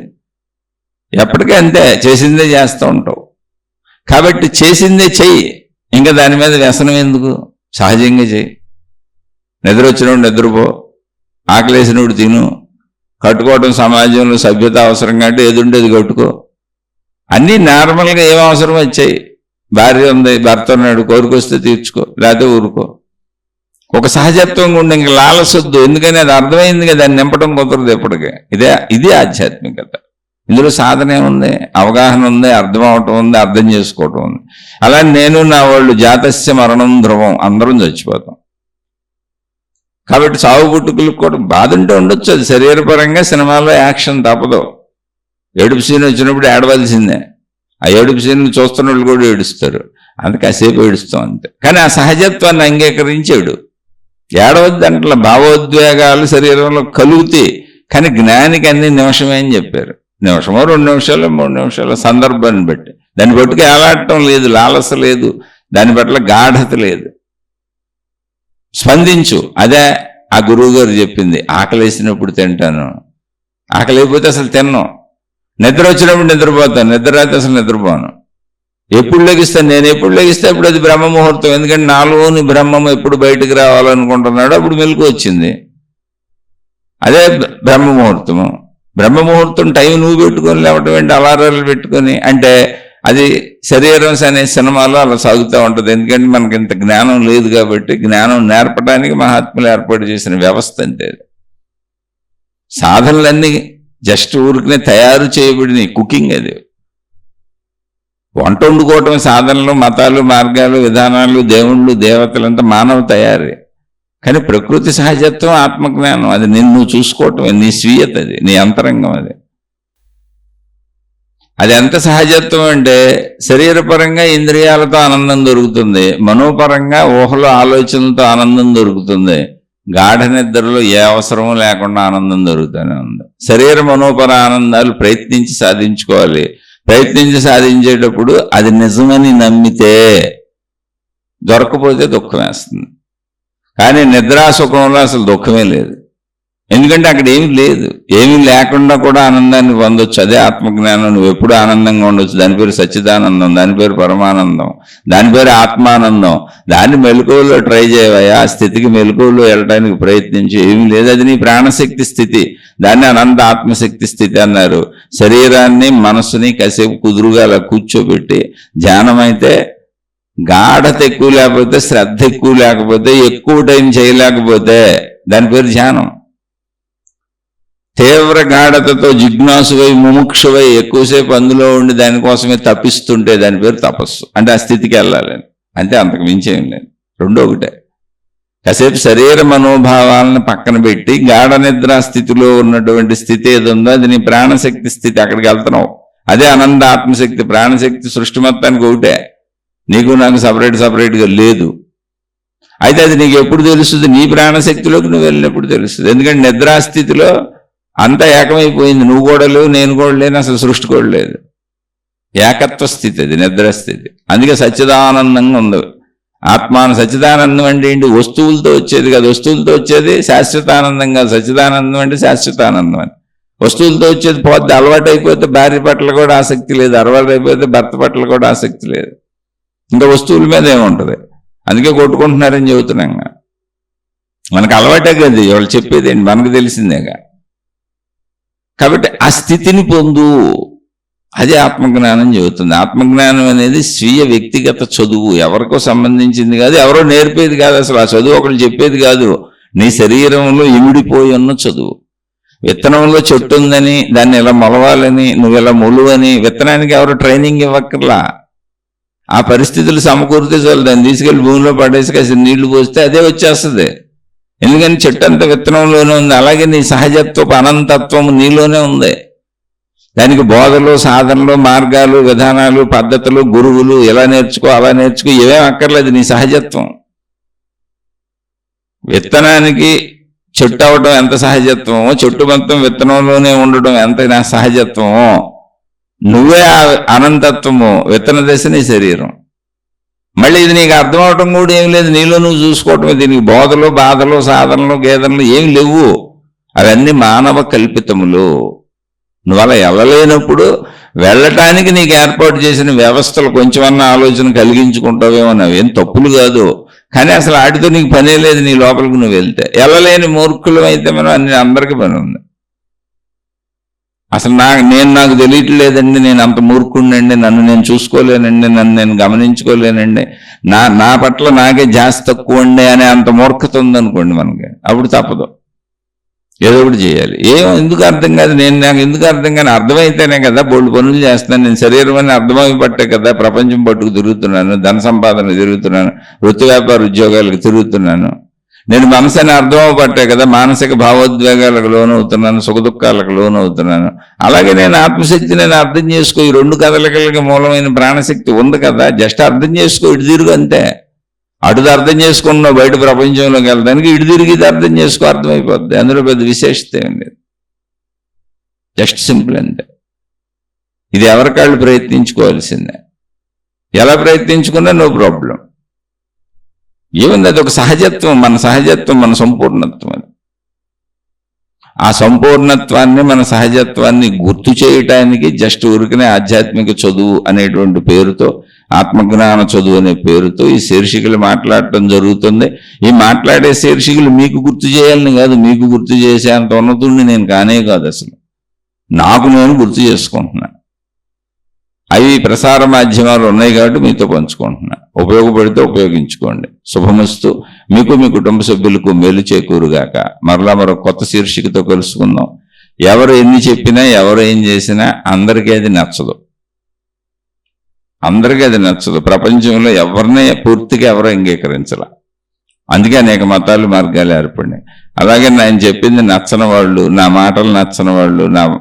ఎప్పటికీ అంతే, చేసిందే చేస్తూ ఉంటావు. కాబట్టి చేసిందే చెయ్యి. ఇంకా దాని మీద వ్యసనం ఎందుకు? సహజంగా చెయ్యి. నిద్ర వచ్చినప్పుడు నిద్రపో, ఆకలేసినప్పుడు తిను. కట్టుకోవటం సమాజంలో సభ్యత అవసరం కాబట్టి ఏదుండేది కట్టుకో. అన్నీ నార్మల్గా ఏం అవసరం వచ్చాయి. భార్య ఉంది, భర్త ఉన్నాడు, కోరికొస్తే తీర్చుకో, లేకపోతే ఊరుకో. ఒక సహజత్వంగా ఉండే ఇంక లాలసొద్దు. ఎందుకని అది అర్థమైంది కదా, దాన్ని నింపడం కుదరదు ఎప్పటికే. ఇది ఆధ్యాత్మికత. ఇందులో సాధన ఉంది, అవగాహన ఉంది, అర్థం అవటం ఉంది, అర్థం చేసుకోవటం ఉంది. అలా నేను నా వాళ్ళు జాతస్య మరణం ధ్రువం, అందరం చచ్చిపోతాం. కాబట్టి సాగు పుట్టుకలకు కూడా బాధ ఉంటే ఉండొచ్చు. అది శరీరపరంగా సినిమాలో యాక్షన్ తప్పదు. ఏడుపు సీన్ వచ్చినప్పుడు ఏడవలసిందే. ఆ ఏడుపు సీన్లు చూస్తున్న వాళ్ళు కూడా ఏడుస్తారు. అందుకే కాసేపు ఏడుస్తాం అంతే. కానీ ఆ సహజత్వాన్ని అంగీకరించాడు. ఏడవద్దంటే భావోద్వేగాలు శరీరంలో కలుగుతాయి. కానీ జ్ఞానికి అన్ని నిమిషమే అని చెప్పారు. నిమిషమో 2 నిమిషాలు 3 నిమిషాలు సందర్భాన్ని బట్టి. దాన్ని బట్టుకు ఏలాడటం లేదు, లాలస లేదు, దాని పట్ల గాఢత లేదు. స్పందించు. అదే ఆ గురువు గారు చెప్పింది. ఆకలేసినప్పుడు తింటాను, ఆకలి అయిపోతే అసలు తిన్నాను. నిద్ర వచ్చినప్పుడు నిద్రపోతాను, నిద్ర రాతే అసలు నిద్రపోను. ఎప్పుడు లెగిస్తాను? నేను ఎప్పుడు లెగిస్తే అప్పుడు అది బ్రహ్మ ముహూర్తం. ఎందుకంటే నాలోని బ్రహ్మం ఎప్పుడు బయటకు రావాలనుకుంటున్నాడో అప్పుడు మెలకు వచ్చింది. అదే బ్రహ్మ ముహూర్తము. బ్రహ్మముహూర్తం టైం నువ్వు పెట్టుకొని లేవటం ఏంటి, అలారాలు పెట్టుకొని అంటే అది శరీరం అనే సినిమాలో అలా సాగుతూ ఉంటుంది. ఎందుకంటే మనకి ఇంత జ్ఞానం లేదు కాబట్టి, జ్ఞానం నేర్పడానికి మహాత్ములు ఏర్పాటు చేసిన వ్యవస్థ అంతే. సాధనలన్నీ జస్ట్ ఊరికనే తయారు చేయబడిన కుకింగ్. అది వంట వండుకోవటం సాధనలు, మతాలు, మార్గాలు, విధానాలు, దేవుళ్ళు, దేవతలంతా మానవ తయారీ. కానీ ప్రకృతి సహజత్వం, ఆత్మజ్ఞానం అది నిన్ను చూసుకోవటం, నీ స్వీయత, అది నీ అంతరంగం. అది ఎంత సహజత్వం అంటే శరీరపరంగా ఇంద్రియాలతో ఆనందం దొరుకుతుంది, మనోపరంగా ఊహలో ఆలోచనలతో ఆనందం దొరుకుతుంది, గాఢ నిద్రలో ఏ అవసరం లేకుండా ఆనందం దొరుకుతూనే ఉంది. శరీర మనోపర ఆనందాలు ప్రయత్నించి సాధించుకోవాలి. ప్రయత్నించి సాధించేటప్పుడు అది నిజమని నమ్మితే, దొరకపోతే దుఃఖం వేస్తుంది. కానీ నిద్రాసుఖంలో అసలు దుఃఖమే లేదు. ఎందుకంటే అక్కడ ఏమీ లేదు. ఏమీ లేకుండా కూడా ఆనందాన్ని పొందొచ్చు. అదే ఆత్మజ్ఞానం. నువ్వు ఎప్పుడు ఆనందంగా ఉండొచ్చు. దాని పేరు సచ్చిదానందం, దాని పేరు పరమానందం, దాని పేరు ఆత్మానందం. దాన్ని మెలకువలో ట్రై చేయవయ్యా. ఆ స్థితికి మెలకువలో వెళ్ళడానికి ప్రయత్నించి. ఏమీ లేదు. అది నీ ప్రాణశక్తి స్థితి. దాన్ని అనంత ఆత్మశక్తి స్థితి అన్నారు. శరీరాన్ని మనస్సుని కాసేపు కుదురుగా అలా కూర్చోబెట్టి ధ్యానం అయితే గాఢత ఎక్కువ లేకపోతే, శ్రద్ధ ఎక్కువ లేకపోతే, ఎక్కువ టైం చేయలేకపోతే దాని పేరు ధ్యానం. తీవ్ర గాఢతతో జిజ్ఞాసువై ముముక్షువై ఎక్కువసేపు అందులో ఉండి దానికోసమే తప్పిస్తుంటే దాని పేరు తపస్సు. అంటే ఆ స్థితికి వెళ్ళాలని. అంతే, అంతకు మించేం లేదు. రెండో ఒకటే. కాసేపు శరీర మనోభావాలను పక్కన పెట్టి గాఢ నిద్రా స్థితిలో ఉన్నటువంటి స్థితి ఏది ఉందో అది నీ ప్రాణశక్తి స్థితి. అక్కడికి వెళ్తున్నావు. అదే అనంత ఆత్మశక్తి. ప్రాణశక్తి సృష్టి మొత్తానికి ఒకటే. నీకు నాకు సపరేట్గా లేదు. అయితే అది నీకు ఎప్పుడు తెలుస్తుంది? నీ ప్రాణశక్తిలోకి నువ్వు వెళ్ళినప్పుడు తెలుస్తుంది. ఎందుకంటే నిద్రాస్థితిలో అంతా ఏకమైపోయింది. నువ్వు కూడా లేవు, నేను కూడా లేను, అసలు సృష్టి కూడా లేదు. ఏకత్వ స్థితి అది నిద్రాస్థితి. అందుకే సచ్చిదానందంగా ఉంది. ఆత్మాన సచ్చిదానందం అంటే ఏంటి? వస్తువులతో వచ్చేది కాదు. వస్తువులతో వచ్చేది శాశ్వతానందం కాదు. సచ్చిదానందం అంటే శాశ్వతానందం అని. వస్తువులతో వచ్చేది పోద్ది. అలవాటు అయిపోతే భార్య పట్ల కూడా ఆసక్తి లేదు, అలవాటు అయిపోతే భర్త పట్ల కూడా ఆసక్తి లేదు. ఇంకా వస్తువుల మీద ఏముంటుంది? అందుకే కొట్టుకుంటున్నారని చెబుతున్నాగా. మనకు అలవాటే కదా, వాళ్ళు చెప్పేది ఏంటి మనకు తెలిసిందేగా. కాబట్టి ఆ స్థితిని పొందు. అదే ఆత్మజ్ఞానం చెబుతుంది. ఆత్మజ్ఞానం అనేది స్వీయ వ్యక్తిగత చదువు. ఎవరికో సంబంధించింది కాదు, ఎవరో నేర్పేది కాదు. అసలు ఆ చదువు ఒకళ్ళు చెప్పేది కాదు. నీ శరీరంలో ఇమిడిపోయి ఉన్న చదువు. విత్తనంలో చెట్టు ఉందని, దాన్ని ఇలా మొలవాలని, నువ్వు ఇలా మొలువని విత్తనానికి ఎవరు ట్రైనింగ్ ఇవ్వక్కర్లా. ఆ పరిస్థితులు సమకూరితే చాలు. దాన్ని తీసుకెళ్లి భూమిలో పడేసి కాసి నీళ్లు పోస్తే అదే వచ్చేస్తుంది. ఎందుకని చెట్టు అంతా విత్తనంలోనే ఉంది. అలాగే నీ సహజత్వపు అనంతత్వము నీలోనే ఉంది. దానికి బోధలు, సాధనలు, మార్గాలు, విధానాలు, పద్ధతులు, గురువులు, ఎలా నేర్చుకో అలా నేర్చుకో ఇవేం అక్కర్లేదు. నీ సహజత్వం. విత్తనానికి చెట్టు అవడం ఎంత సహజత్వమో, చెట్టు మొత్తం విత్తనంలోనే ఉండడం ఎంత నా సహజత్వమో, నువ్వే ఆ అనంతత్వము. విత్తన దశ నీ శరీరం. మళ్ళీ ఇది నీకు అర్థం అవటం కూడా ఏం లేదు. నీలో నువ్వు చూసుకోవటమే. దీనికి బోధలు, బాధలు, సాధనలు, గేదనలు ఏమి లేవు. అవన్నీ మానవ కల్పితములు. నువ్వు అలా వెళ్ళలేనప్పుడు వెళ్ళటానికి నీకు ఏర్పాటు చేసిన వ్యవస్థలు కొంచెమన్నా ఆలోచన కలిగించుకుంటావేమో. అవేం తప్పులు కాదు. కానీ అసలు వాటితో నీకు పనే లేదు. నీ లోపలికి నువ్వు వెళ్తే వెళ్ళలేని మూర్ఖులు అయితే మనం అందరికీ పని ఉంది. అసలు నాకు తెలియట్లేదండి, నేను అంత మూర్ఖుండండి, నన్ను నేను చూసుకోలేనండి, నన్ను నేను గమనించుకోలేనండి, నా పట్ల నాకే జాస్తి తక్కువ అండి అనే అంత మూర్ఖత ఉందనుకోండి మనకి. అప్పుడు తప్పదు, ఏదో ఒకటి చేయాలి. ఎందుకు అర్థం కాదు? నాకు ఎందుకు అర్థం కానీ అర్థమైతేనే కదా బోల్డ్ పనులు చేస్తున్నాను. నేను శరీరం అని అర్థమైపట్టే కదా ప్రపంచం పట్టుకు తిరుగుతున్నాను, ధన సంపాదన తిరుగుతున్నాను, వృత్తి వ్యాపార ఉద్యోగాలకు తిరుగుతున్నాను. నేను మనసు అని అర్థమవబట్టే కదా మానసిక భావోద్వేగాలకు లోనవుతున్నాను, సుఖదుఖాలకు లోనవుతున్నాను. అలాగే నేను ఆత్మశక్తి నేను అర్థం చేసుకో. ఈ రెండు కదలికలకి మూలమైన ప్రాణశక్తి ఉంది కదా, జస్ట్ అర్థం చేసుకో. ఇటు తిరుగు అంతే. అటుది అర్థం చేసుకున్నావు బయట ప్రపంచంలోకి వెళ్ళడానికి, ఇటు తిరిగి ఇది అర్థం చేసుకో, అర్థమైపోద్ది. అందులో పెద్ద విశేషత ఏం లేదు. జస్ట్ సింపుల్ అంతే. ఇది ఎవరికాళ్ళు ప్రయత్నించుకోవాల్సిందే. ఎలా ప్రయత్నించుకున్నా నో ప్రాబ్లం. ఏముంది? అది ఒక సహజత్వం, మన సహజత్వం, మన సంపూర్ణత్వం. అది ఆ సంపూర్ణత్వాన్ని, మన సహజత్వాన్ని గుర్తు చేయటానికి జస్ట్ ఊరికనే ఆధ్యాత్మిక చదువు అనేటువంటి పేరుతో, ఆత్మజ్ఞాన చదువు అనే పేరుతో ఈ శీర్షికలు మాట్లాడటం జరుగుతుంది. ఈ మాట్లాడే శీర్షికలు మీకు గుర్తు చేయాలని కాదు, మీకు గుర్తు చేసే అంత ఉన్నతుడిని నేను కానే కాదు. అసలు నాకు నేను గుర్తు చేసుకుంటున్నా. అవి ప్రసార మాధ్యమాలు ఉన్నాయి కాబట్టి మీతో పంచుకుంటున్నా. ఉపయోగపడితే ఉపయోగించుకోండి. శుభమస్తు. మీకు మీ కుటుంబ సభ్యులకు మేలు చేకూరుగాక. మరలా మరో కొత్త శీర్షికతో కలుసుకుందాం. ఎవరు ఎన్ని చెప్పినా, ఎవరు ఏం చేసినా అందరికీ అది నచ్చదు. అందరికీ అది నచ్చదు. ప్రపంచంలో ఎవరినే పూర్తిగా ఎవరు అంగీకరించాల. అందుకే అనేక మతాలు, మార్గాలు ఏర్పడినాయి. అలాగే నేను చెప్పింది నచ్చని వాళ్ళు, నా మాటలు నచ్చని వాళ్ళు, నా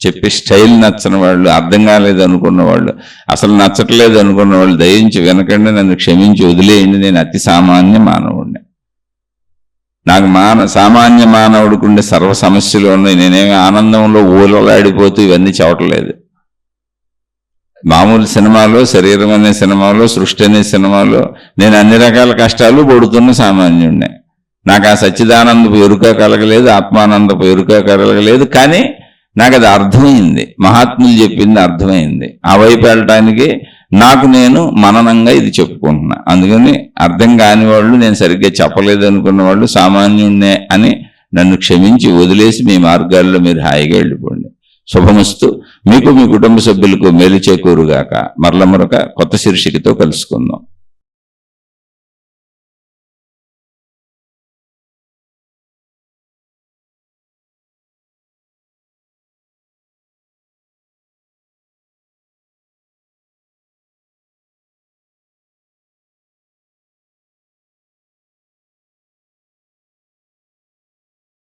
చెప్పే స్టైల్ నచ్చని వాళ్ళు, అర్థం కాలేదు అనుకున్న వాళ్ళు, అసలు నచ్చట్లేదు అనుకున్న వాళ్ళు దయించి వినకండి, నన్ను క్షమించి వదిలేయండి. నేను అతి సామాన్య మానవుడిని. నాకు సామాన్య మానవుడికి ఉండే సర్వ సమస్యలు ఉన్నాయి. నేనేమి ఆనందంలో ఊలలాడిపోతూ ఇవన్నీ చెప్పట్లేదు. మామూలు సినిమాలో, శరీరం అనే సినిమాలో, సృష్టి అనే సినిమాలో నేను అన్ని రకాల కష్టాలు పడుతున్న సామాన్యుడిని. నాకు ఆ సచ్చిదానందపు ఎరుక కలగలేదు, ఆత్మానందపు ఎరుక కలగలేదు. కానీ నాకు అది అర్థమైంది. మహాత్ములు చెప్పింది అర్థమైంది. ఆ వైపు వెళ్ళటానికి నాకు నేను మననంగా ఇది చెప్పుకుంటున్నా. అందుకని అర్థం కాని వాళ్ళు, నేను సరిగ్గా చెప్పలేదు అనుకున్న వాళ్ళు సామాన్యుణ్ణే అని నన్ను క్షమించి వదిలేసి మీ మార్గాల్లో మీరు హాయిగా వెళ్ళిపోండి. శుభమస్తు. మీకు మీ కుటుంబ సభ్యులకు మేలు చేకూరుగాక. మరల మరొక కొత్త శీర్షికతో కలుసుకుందాం.